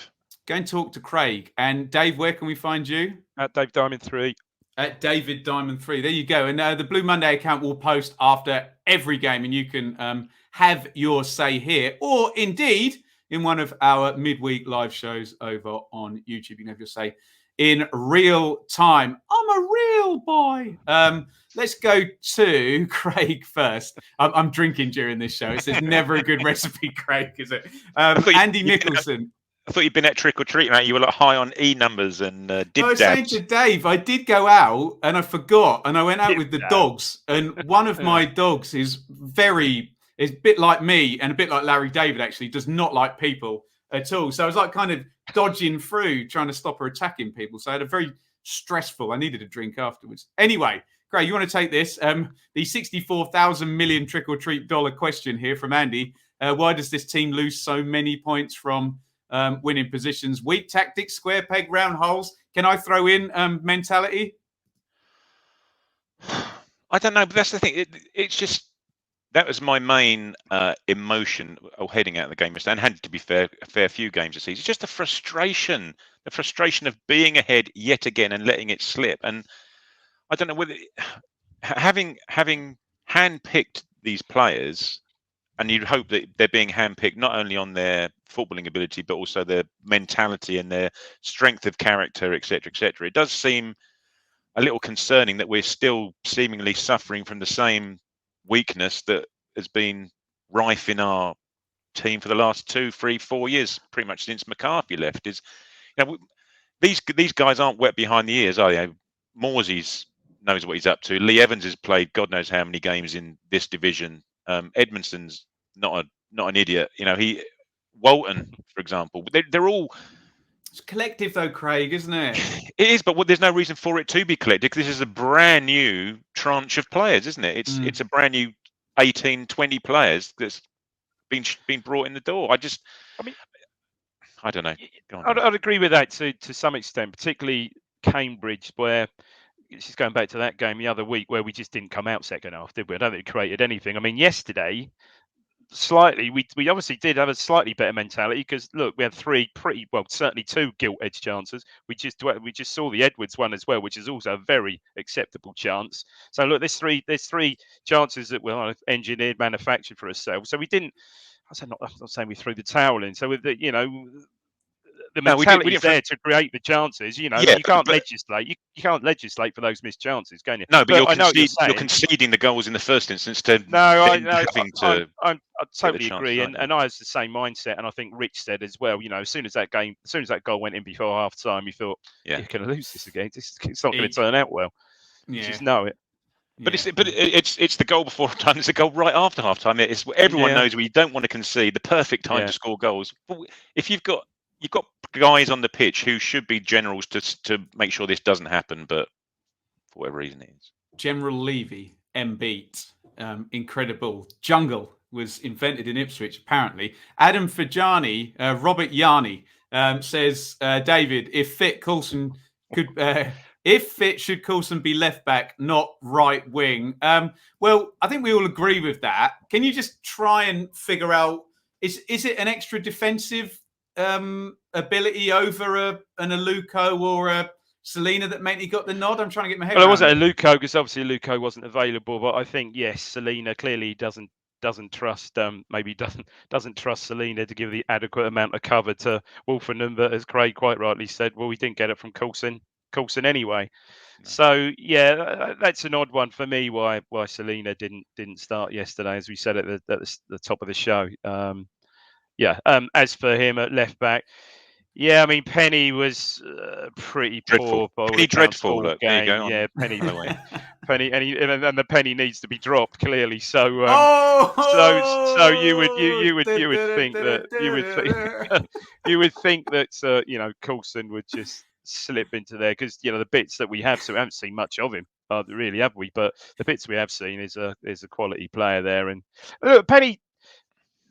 Go and talk to Craig. And Dave, where can we find you? At Dave Diamond 3. At David Diamond 3. There you go. And the Blue Monday account will post after every game, and you can have your say here, or indeed in one of our midweek live shows over on YouTube. You can have your say in real time. I'm a real boy. Let's go to Craig first. I'm drinking during this show. It's never a good recipe, Craig, is it? Andy Nicholson. I thought you'd been at trick or treat, mate. You were high on E numbers and dib I was saying to Dave, I did go out and I forgot, and I went out with the dogs. And one of my dogs is a bit like me and a bit like Larry David, actually, does not like people at all. So I was like kind of dodging through, trying to stop her attacking people. So I had a very stressful, I needed a drink afterwards. Anyway, Craig, you want to take this? The $64,000 million trick or treat dollar question here from Andy. Why does this team lose so many points from winning positions? Weak tactics, square peg, round holes. Can I throw in mentality? I don't know, but that's the thing. It's just, that was my main emotion heading out of the game, and had to be a fair few games this season. It's just the frustration of being ahead yet again and letting it slip. And I don't know whether having handpicked these players, and you'd hope that they're being handpicked not only on their footballing ability but also their mentality and their strength of character, etc., etc. It does seem a little concerning that we're still seemingly suffering from the same weakness that has been rife in our team for the last 2, 3, 4 years, pretty much since McCarthy left. These guys aren't wet behind the ears, are they? Morsey knows what he's up to. Lee Evans has played God knows how many games in this division. Edmondson's not an idiot. Walton, for example. They're all. It's collective, though, Craig, isn't it? It is, but there's no reason for it to be collective, because this is a brand new tranche of players, isn't it? It's a brand new 18, 20 players that's been brought in the door. I don't know. I'd agree with that to some extent, particularly Cambridge, where this is going back to that game the other week where we just didn't come out second half, did we? I don't think we created anything. I mean, yesterday, slightly, we obviously did have a slightly better mentality, because look, we had certainly 2 gilt-edged chances. We just saw the Edwards one as well, which is also a very acceptable chance. So look, there's three chances that were engineered, manufactured for ourselves. So we didn't. I'm not saying we threw the towel in. So with the the mentality's there to create the chances. You know, yeah, you can't legislate. You can't legislate for those missed chances, can you? No, but you're conceding the goals in the first instance to I totally agree, and I was the same mindset, and I think Rich said as well. You know, as soon as that goal went in before half time, you thought you're going to lose this again. It's not going to turn out well. You just know it. But it's the goal before time. It's a goal right after half time. It's everyone knows where you don't want to concede. The perfect time to score goals. But if you've got guys on the pitch who should be generals to make sure this doesn't happen, but for whatever reason it is. General Levy, M-Beat, incredible. Jungle was invented in Ipswich, apparently. Adam Fajani, Robert Yarni says, David, if fit, Coulson could... if fit, should Coulson be left back, not right wing? Well, I think we all agree with that. Can you just try and figure out, is it an extra defensive ability over an Aluko or a Selena that mainly got the nod? I'm trying to get my head around. Well, it wasn't Aluko because obviously Aluko wasn't available, but I think, yes, Selena clearly doesn't trust doesn't trust Selena to give the adequate amount of cover to Wolfenden, but as Craig quite rightly said, well, we didn't get it from Coulson anyway. No. So that's an odd one for me. Why Selena didn't start yesterday, as we said at the top of the show. As for him at left back, I mean Penny was pretty dreadful. Poor. Penny dreadful. Look, there you go. Yeah, Penny. Penny, and the penny needs to be dropped clearly. So you would think that you would think that Coulson would just slip into there because the bits that we have, so we haven't seen much of him, really, have we? But the bits we have seen is a quality player there, and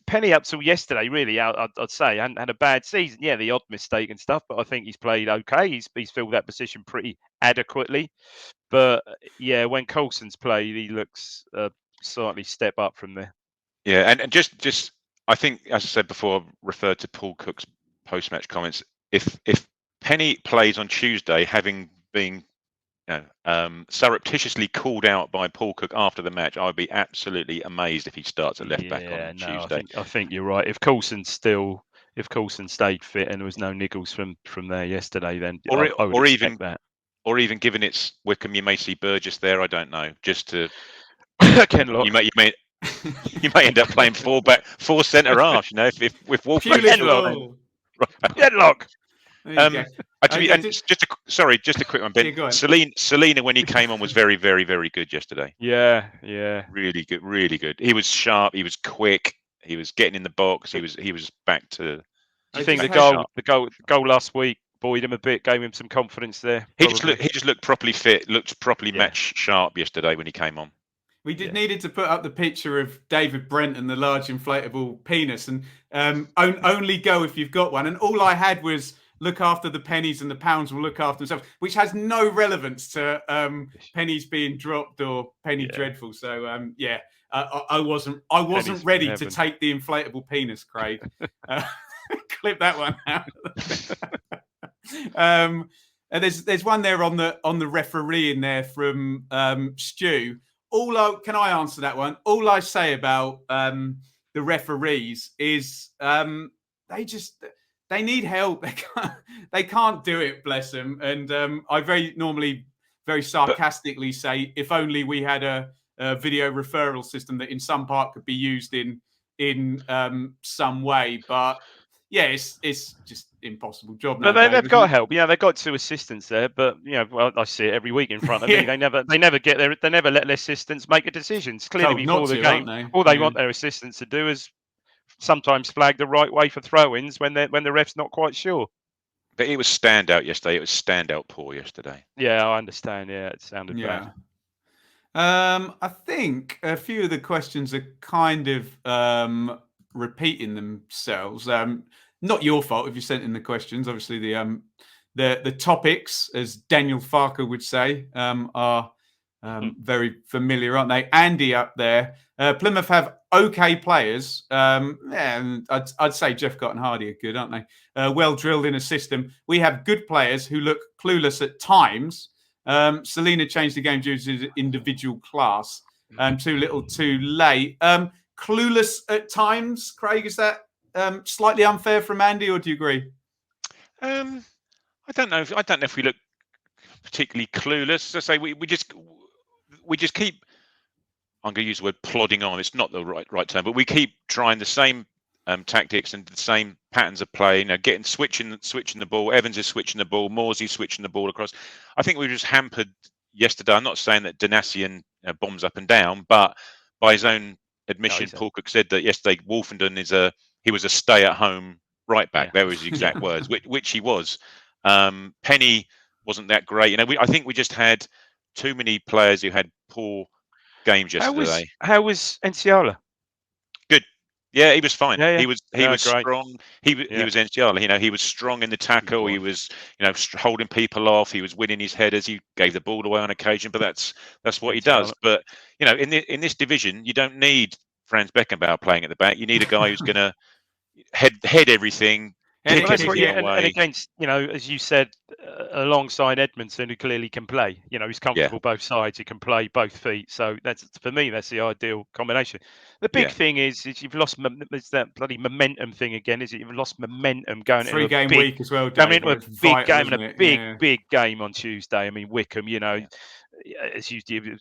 Penny up till yesterday, really, I'd say, hadn't had a bad season. Yeah, the odd mistake and stuff, but I think he's played okay. He's filled that position pretty adequately. But when Coulson's played, he looks slightly step up from there. Yeah, and just I think, as I said before, I referred to Paul Cook's post-match comments. If Penny plays on Tuesday, having been surreptitiously called out by Paul Cook after the match, I would be absolutely amazed if he starts at left back on Tuesday. I think you're right. If Coulson stayed fit and there was no niggles from there yesterday, then I would expect that. Or even given it's Wycombe, you may see Burgess there. I don't know. Just to Kenlock. You may end up playing four centre half. If Wolf Kenlock. Actually, and just a quick one, Ben. Yeah, Selena, when he came on, was very, very, very good yesterday. Yeah. Really good, really good. He was sharp. He was quick. He was getting in the box. He was back to. Do you think the goal last week buoyed him a bit, gave him some confidence there? He just looked properly fit. Looked properly match sharp yesterday when he came on. We needed to put up the picture of David Brent and the large inflatable penis, and only go if you've got one. And all I had was, look after the pennies and the pounds will look after themselves, which has no relevance to pennies being dropped or Penny dreadful. So I wasn't ready to take the inflatable penis, Craig. Clip that one out. And there's one there on the referee in there from Stu. Can I answer that one? All I say about the referees is they need help. They can't do it, bless them. And I normally very sarcastically say, if only we had a video referral system that in some part could be used in some way. But it's just impossible job. But they've got help. Yeah, they've got two assistants there. But I see it every week in front of me. They never let their assistants make a decision. It's clearly before the game. All they want their assistants to do is sometimes flag the right way for throw-ins when the ref's not quite sure. But it was standout yesterday. It was standout poor yesterday. Yeah, I understand. Yeah, it sounded bad. I think a few of the questions are kind of repeating themselves. Not your fault if you sent in the questions. Obviously, the topics, as Daniel Farker would say, are very familiar, aren't they? Andy up there. Plymouth have okay players. And I'd say Jeff Cotton Hardy are good, aren't they? Well drilled in a system. We have good players who look clueless at times. Selena changed the game due to his individual class. Too little, too late. Clueless at times, Craig, is that slightly unfair from Andy, or do you agree? I don't know. I don't know if we look particularly clueless. I say we just keep. I'm going to use the word plodding on. It's not the right term, but we keep trying the same tactics and the same patterns of play. You know, switching the ball. Evans is switching the ball. Morsey's switching the ball across. I think we were just hampered yesterday. I'm not saying that Donasian bombs up and down, but by his own admission, Paul Cook said that yesterday Wolfenden was a stay-at-home right back. There was his exact words, which he was. Penny wasn't that great. You know, I think we just had too many players who had poor games yesterday. How was Enciala? Good. Yeah, he was fine. Yeah. He was great. strong. He was Enciala. You know, he was strong in the tackle. He was, holding people off. He was winning his headers. He gave the ball away on occasion, but that's what he does. But in this division, you don't need Franz Beckenbauer playing at the back. You need a guy who's going to head everything. And against, as you said, alongside Edmondson, who clearly can play. He's comfortable both sides. He can play both feet. So for me, that's the ideal combination. The big thing is you've lost. It's that bloody momentum thing again. Is it you've lost momentum going into a 3-game week as well? Going into a big game and a big game on Tuesday. I mean, Wycombe. As you do.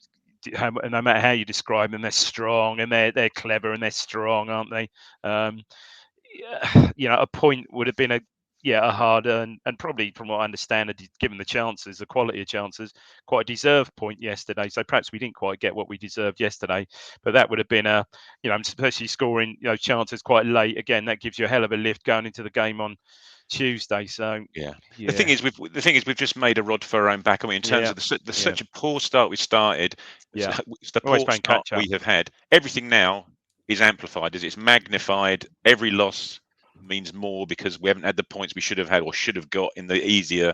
No matter how you describe them, they're strong and they're clever and they're strong, aren't they? A point would have been a hard and probably, from what I understand, given the quality of chances, quite a deserved point yesterday. So perhaps we didn't quite get what we deserved yesterday, but that would have been especially scoring chances quite late. Again, that gives you a hell of a lift going into the game on Tuesday. So the thing is we've just made a rod for our own back. I mean, in terms of such a poor start we started, the poor start we have had. Everything now is amplified, it's magnified. Every loss means more because we haven't had the points we should have had or should have got in the easier.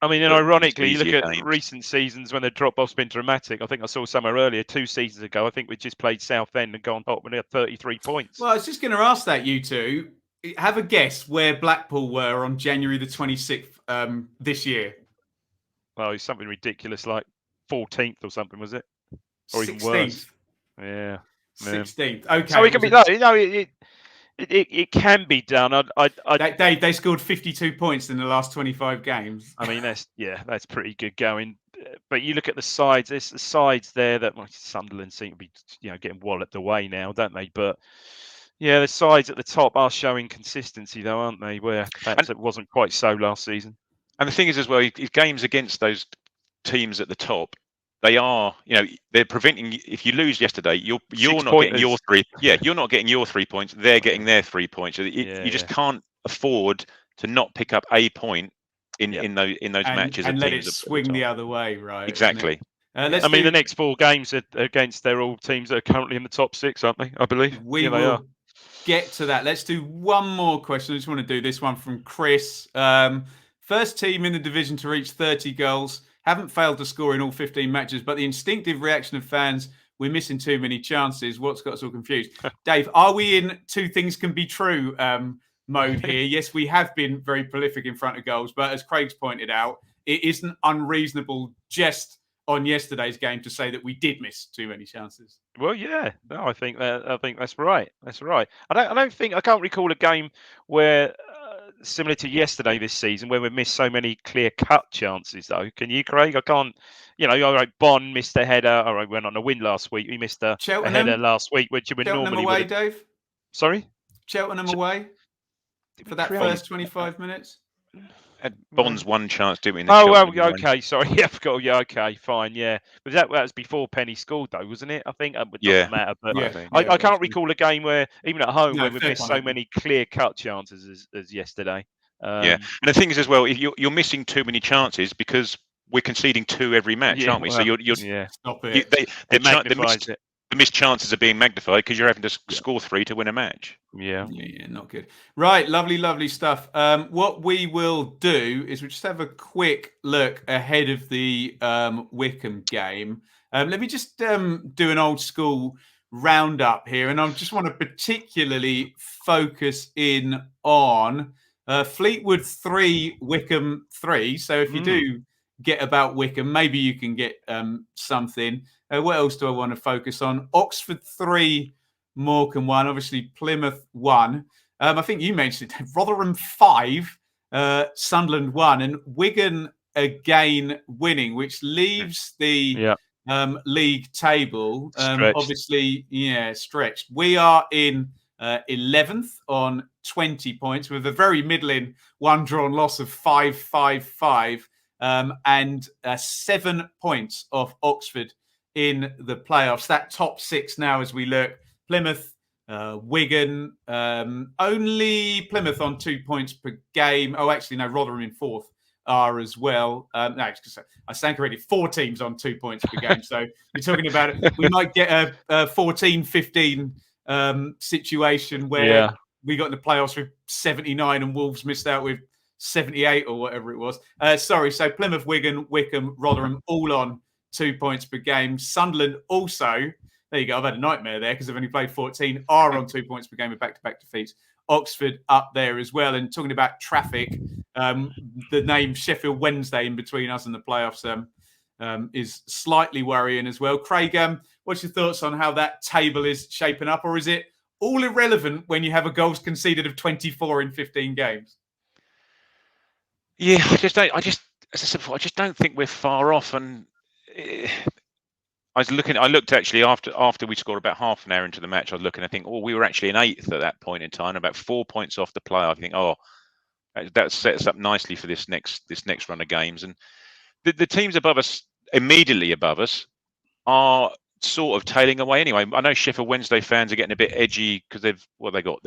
I mean, and ironically, you look at recent seasons when the drop-off's been dramatic. I think I saw somewhere earlier 2 seasons ago. I think we just played Southend and gone top when they had 33 points. Well, I was just going to ask that, you two. Have a guess where Blackpool were on January the 26th this year. Well, it's something ridiculous, like 14th or something, was it? Or 16th. Even worse. Yeah. 16th. Okay. So it can be it can be done. They scored 52 points in the last 25 games. I mean, that's pretty good going. But you look at the sides. There's the sides there that Sunderland seem to be getting walloped away now, don't they? But the sides at the top are showing consistency, though, aren't they? Where perhaps it wasn't quite so last season. And the thing is, as well, games against those teams at the top, they are, they're preventing. If you lose yesterday, you're not getting your 3. Yeah, you're not getting your 3 points. They're getting their 3 points. So you just can't afford to not pick up a point in those matches and let it swing the other way, right? Exactly. The next 4 games are against they're all teams that are currently in the top 6, aren't they? I believe we will get to that. Let's do one more question. I just want to do this one from Chris. First team in the division to reach 30 goals. Haven't failed to score in all 15 matches, but the instinctive reaction of fans, we're missing too many chances. What's got us all confused? Dave, are we in 2 things can be true mode here? Yes, we have been very prolific in front of goals, but as Craig's pointed out, it isn't unreasonable just on yesterday's game to say that we did miss too many chances. Well, no, I think that's right. That's right. I can't recall a game where similar to yesterday this season where we missed so many clear-cut chances, though. Can you, Craig? I can't. All right, Bond missed a header. All right, went on a win last week. We missed a header last week, which you would normally away, Dave. Sorry, Cheltenham away for that first 25 minutes. Had Bond's one chance, didn't we? Okay. Sorry, I forgot. Yeah, okay, fine. Yeah, but that was before Penny scored, though, wasn't it? I think it doesn't matter. But I can't recall a game where, even at home, where we missed so many clear-cut chances as yesterday. And the thing is, as well, you're missing too many chances because we're conceding 2 every match, aren't we? So you're stop it. The missed chances are being magnified because you're having to score 3 to win a match. Yeah, not good. Right, lovely stuff. What we will do is we'll just have a quick look ahead of the Wycombe game. Let me just do an old school roundup here, and I just want to particularly focus in on Fleetwood 3, Wycombe 3. So if you do get about Wycombe, maybe you can get something. What else do I want to focus on? Oxford 3, Morecambe 1. Obviously, Plymouth 1. I think you mentioned it. Rotherham 5, Sunderland won, and Wigan again winning, which leaves the league table obviously stretched. We are in 11th on 20 points with a very middling one drawn loss of 5-5-5 and 7 points off Oxford in the playoffs. That top six now as we look: Plymouth, Wigan, only Plymouth on 2 points per game. Oh, actually, no, Rotherham in fourth are as well. No, I stand corrected. 4 teams on 2 points per game. So you're talking about it. We might get a 14-15 situation where we got in the playoffs with 79 and Wolves missed out with 78 or whatever it was. So Plymouth, Wigan, Wycombe, Rotherham all on 2 points per game. Sunderland also, there you go, I've had a nightmare there because they've only played 14, are on 2 points per game with back-to-back defeats. Oxford up there as well. And talking about traffic, the name Sheffield Wednesday in between us and the playoffs is slightly worrying as well. Craig, what's your thoughts on how that table is shaping up? Or is it all irrelevant when you have a goals conceded of 24 in 15 games? Yeah, as I said before, I just don't think we're far off. And I looked actually after we scored about half an hour into the match. I was looking, I think, we were actually in 8th at that point in time, about 4 points off the play. I think, that sets us up nicely for this next run of games. And the teams above us, immediately above us, are sort of tailing away anyway. I know Sheffield Wednesday fans are getting a bit edgy because they've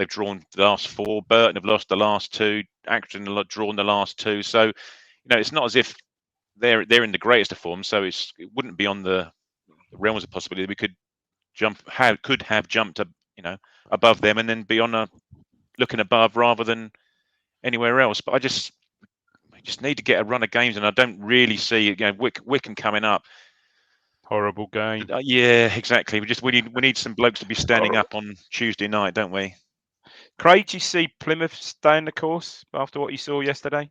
drawn the last 4. Burton have lost the last 2. Accrington have drawn the last 2. So, it's not as if they're in the greatest of form. So it wouldn't be on the realms of possibility that we could have jumped up, above them and then be on looking above rather than anywhere else. But I just need to get a run of games, and I don't really see Wycombe coming up. Horrible game. Yeah, exactly. We need some blokes to be standing up on Tuesday night, don't we? Craig, do you see Plymouth staying the course after what you saw yesterday?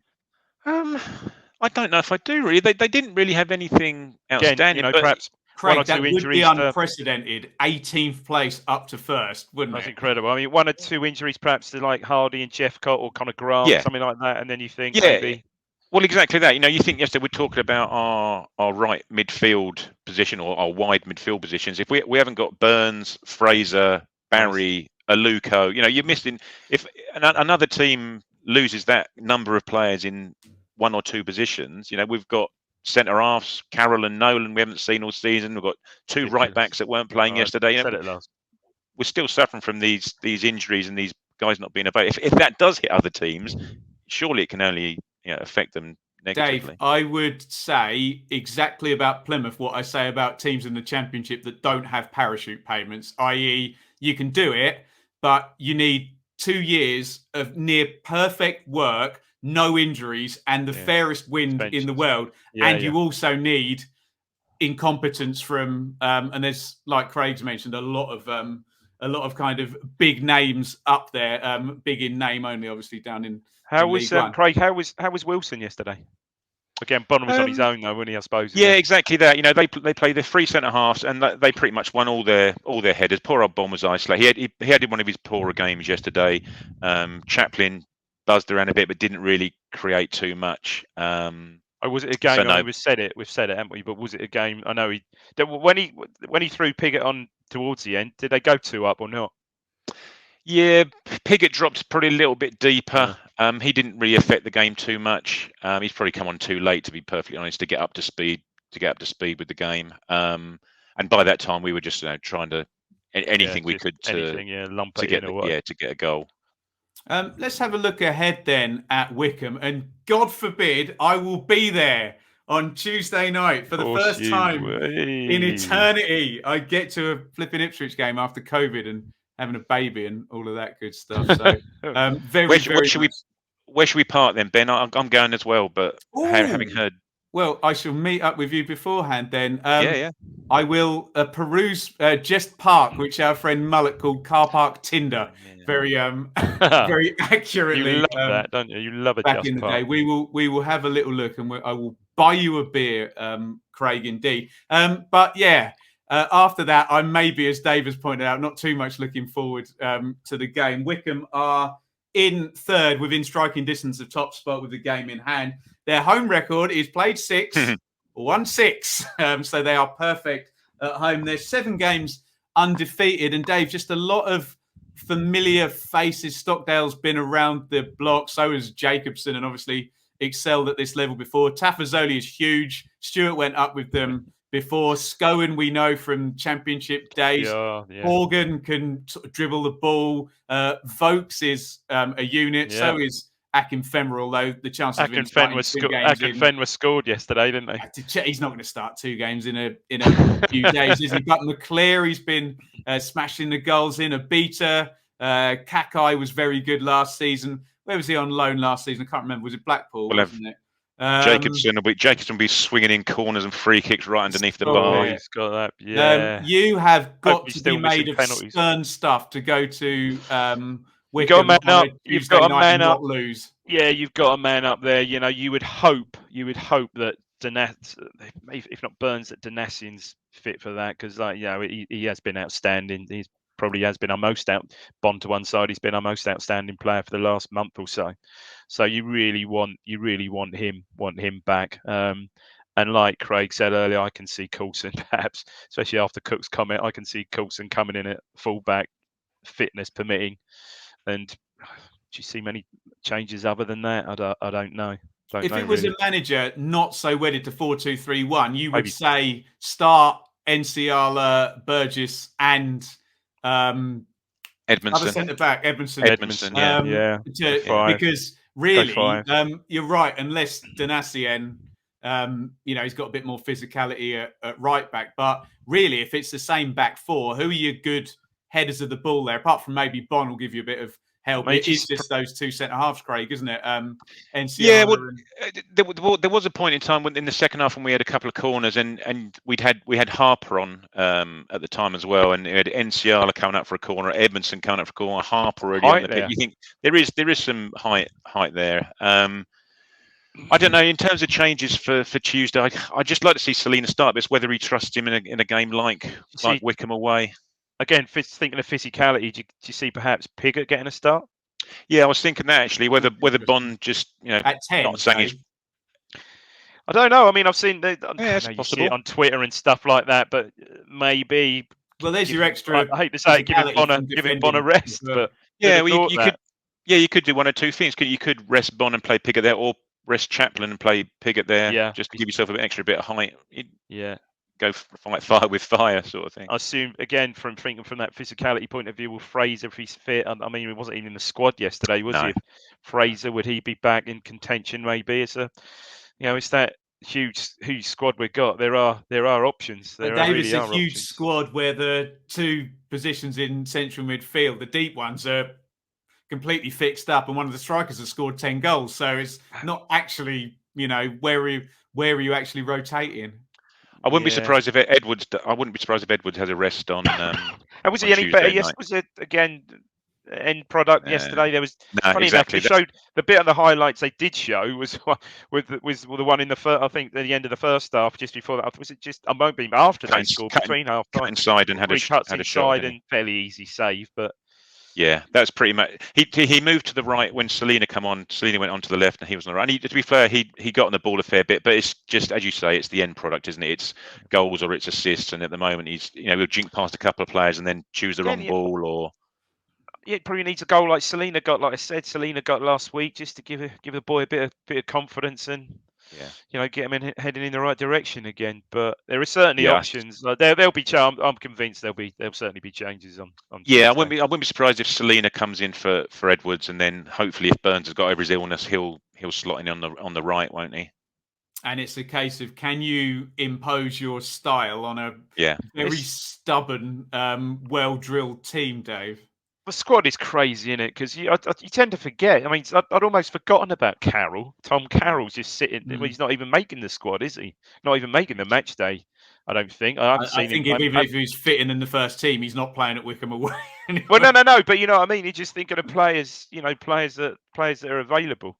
I don't know if I do really. They didn't really have anything outstanding. Again, perhaps Craig, 1 or 2 that injuries. Would be unprecedented. 18th place up to first, wouldn't That's it? incredible. I mean, 1 or 2 injuries, perhaps to like Hardy and Jeffcott or kind of Grant, something like that, and then you think maybe. Well, exactly that. You think yesterday we're talking about our right midfield position or our wide midfield positions. If we haven't got Burns, Fraser, Barry, Aluko, you're missing. If another team loses that number of players in 1 or 2 positions, we've got centre halves, Carroll and Nolan, we haven't seen all season. We've got 2 right backs that weren't playing yesterday. Said it last. We're still suffering from these injuries and these guys not being available. If that does hit other teams, surely it can only affect them negatively. Dave, I would say exactly about Plymouth what I say about teams in the Championship that don't have parachute payments, i.e. you can do it, but you need 2 years of near perfect work, no injuries, and the fairest wind in the world. You also need incompetence from, and there's, like Craig's mentioned, a lot of kind of big names up there, big in name only, obviously down in. How was Craig? How was Wilson yesterday? Again, Bonham was on his own though, wasn't he? I suppose. Yeah, exactly that. They play the 3 centre halves, and they pretty much won all their headers. Poor old Bon was isolated. He had one of his poorer games yesterday. Chaplin buzzed around a bit, but didn't really create too much. Was it a game? We've said it, haven't we? But was it a game? I know when he threw Piggott on towards the end, did they go 2 up or not? Yeah, Piggott dropped probably a little bit deeper. He didn't really affect the game too much. He's probably come on too late, to be perfectly honest, to get up to speed with the game. And by that time, we were just trying to anything we could lump it in or what? To get a goal. Let's have a look ahead then at Wycombe, and God forbid I will be there on Tuesday night for the first time in eternity. I get to a flipping Ipswich game after COVID and having a baby and all of that good stuff. So, where should we park then, Ben? I'm going as well, but having heard. Well, I shall meet up with you beforehand then. Yeah. I will peruse Jest Park, which our friend Mullet called Car Park Tinder. Very very accurately. You love that, don't you? You love it. Back in the day, we will have a little look, and I will buy you a beer, Craig. Indeed. But yeah. After that, I may be, as Dave has pointed out, not too much looking forward to the game. Wycombe are in third, within striking distance of top spot with the game in hand. Their home record is played 6, won 6. So they are perfect at home. There's 7 games undefeated. And Dave, just a lot of familiar faces. Stockdale's been around the block. So has Jacobson, and obviously excelled at this level before. Tafazoli is huge. Stewart went up with them before. Scowen, we know from championship days. Morgan can sort of dribble the ball. Vokes is a unit. So is Akinfenwa, although the chances of him starting 2 games Akinfenwa scored yesterday, didn't they? He's not going to start 2 games in a few days, is he? But McClear, he's been smashing the goals in. Abita, Kakai was very good last season. Where was he on loan last season? I can't remember. Was it Blackpool? Wasn't it? Jacobson will be swinging in corners and free kicks right underneath the bar. He's got that. Yeah. You have got to be made of stern stuff to go to Wycombe on a Tuesday night and not lose. Yeah, you've got a man up there. You know, you would hope that if not Burns, that Danassian's fit for that, because he has been outstanding. He's probably has been our most Bond to one side. He's been our most outstanding player for the last month or so. So you really want him back. And like Craig said earlier, I can see Coulson perhaps, especially after Cook's comment, I can see Coulson coming in at fullback, fitness permitting. And do you see many changes other than that? I don't know. If it was a manager not so wedded to 4-2-3-1, you would say start Nsiala, Burgess, and Edmondson. Other centre back, Edmondson. Because really, you're right. Unless Danassian, he's got a bit more physicality at right back. But really, if it's the same back 4, who are your good headers of the ball there? Apart from maybe Bond will give you a bit of help. It is just those 2 centre halves, Craig, isn't it? There was a point in time in the second half when we had a couple of corners, and we had Harper on at the time as well, and we had Nsiala coming up for a corner, Edmondson coming up for a corner, Harper already on the pitch. You think there is some height there. I don't know. In terms of changes for Tuesday, I'd just like to see Selina start this. Whether he trusts him in a game like Wycombe away. Again, thinking of physicality, do you see perhaps Piggott getting a start? Yeah, I was thinking that actually. Whether Bond just at 10, not saying he's. I don't know. I mean, I've seen you possible see it on Twitter and stuff like that, but maybe. Well, there's your extra. I hate to say it, giving Bond a rest, but you could do one or two things. You could rest Bond and play Piggott there, or rest Chaplin and play Piggott there, just to give yourself an extra bit of height. Go fight fire with fire, sort of thing. I assume again from that physicality point of view, will Fraser, if he's fit? I mean, he wasn't even in the squad yesterday, was he? Fraser, would he be back in contention? Maybe it's it's that huge squad we've got. There are options. It's a huge squad where the 2 positions in central midfield, the deep ones, are completely fixed up, and one of the strikers has scored 10 goals. So it's not actually, where are you actually rotating? I wouldn't be surprised if Edwards. I wouldn't be surprised if Edwards has a rest on. And was he any better? Yes, was it again end product yesterday? There was funny enough. They showed the bit of the highlights they did show was the one in the first. I think at the end of the first half, just before that. Was it just? I won't be after they scored between half time. Inside and had a shot and fairly easy save, but. Yeah, that's pretty much. He moved to the right when Selina come on. Selina went on to the left, and he was on the right. And to be fair, he got on the ball a fair bit, but it's just as you say, it's the end product, isn't it? It's goals or it's assists, and at the moment he's he'll jink past a couple of players and then choose the wrong ball or. Yeah, it probably needs a goal like Selina got. Like I said, Selina got last week, just to give the boy a bit of confidence and. Get him heading in the right direction again. But there are certainly options. There'll be. I'm convinced there'll certainly be changes on. Yeah, I wouldn't be surprised if Selina comes in for Edwards, and then hopefully if Burns has got over his illness, he'll slot in on the right, won't he? And it's a case of, can you impose your style on a very stubborn, well-drilled team, Dave? The squad is crazy, isn't it? Because you tend to forget. I mean, I'd almost forgotten about Carroll. Tom Carroll's just sitting. Well, he's not even making the squad, is he? Not even making the match day. I don't think. I think even if he's fitting in the first team, he's not playing at Wycombe away. Anyway. Well, no. But you know what I mean. You just think of the players. Players that are available.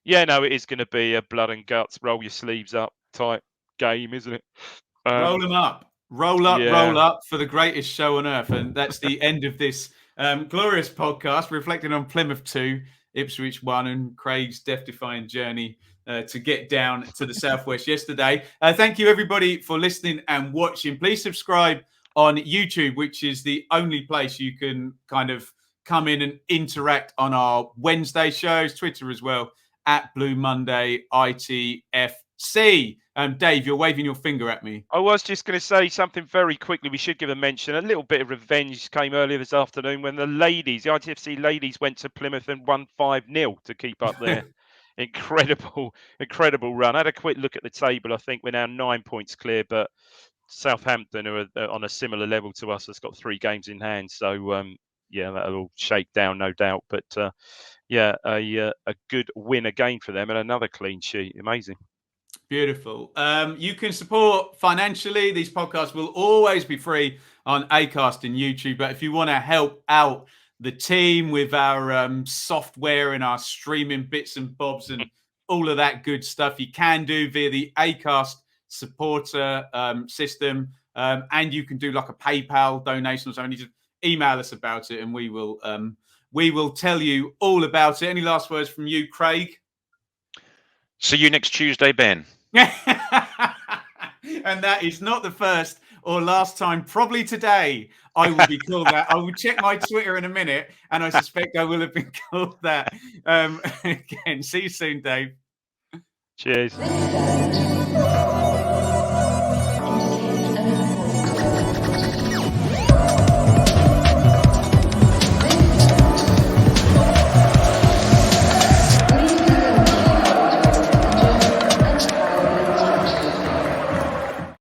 Yeah, no, it is going to be a blood and guts, roll your sleeves up type game, isn't it? Roll them up. Roll up for the greatest show on earth. And that's the end of this Glorious podcast reflecting on Plymouth 2, Ipswich 1, and Craig's death-defying journey to get down to the southwest yesterday. Thank you, everybody, for listening and watching. Please subscribe on YouTube, which is the only place you can kind of come in and interact on our Wednesday shows. Twitter as well, at Blue Monday ITFC. Dave, you're waving your finger at me. I was just going to say something very quickly. We should give a mention. A little bit of revenge came earlier this afternoon when the ITFC ladies went to Plymouth and won 5-0 to keep up their incredible run. I had a quick look at the table. I think we're now 9 points clear, but Southampton, who are on a similar level to us, has got 3 games in hand. So, yeah, that'll all shake down, no doubt. But, yeah, a good win again for them and another clean sheet. Amazing. Beautiful. You can support financially. These podcasts will always be free on Acast and YouTube. But if you want to help out the team with our software and our streaming bits and bobs and all of that good stuff, you can do via the Acast supporter system. And you can do like a PayPal donation or something. You just email us about it and we will tell you all about it. Any last words from you, Craig? See you next Tuesday, Ben. And that is not the first or last time. Probably today I will be called that. I will check my Twitter in a minute, and I suspect I will have been called that. Again, see you soon, Dave. Cheers.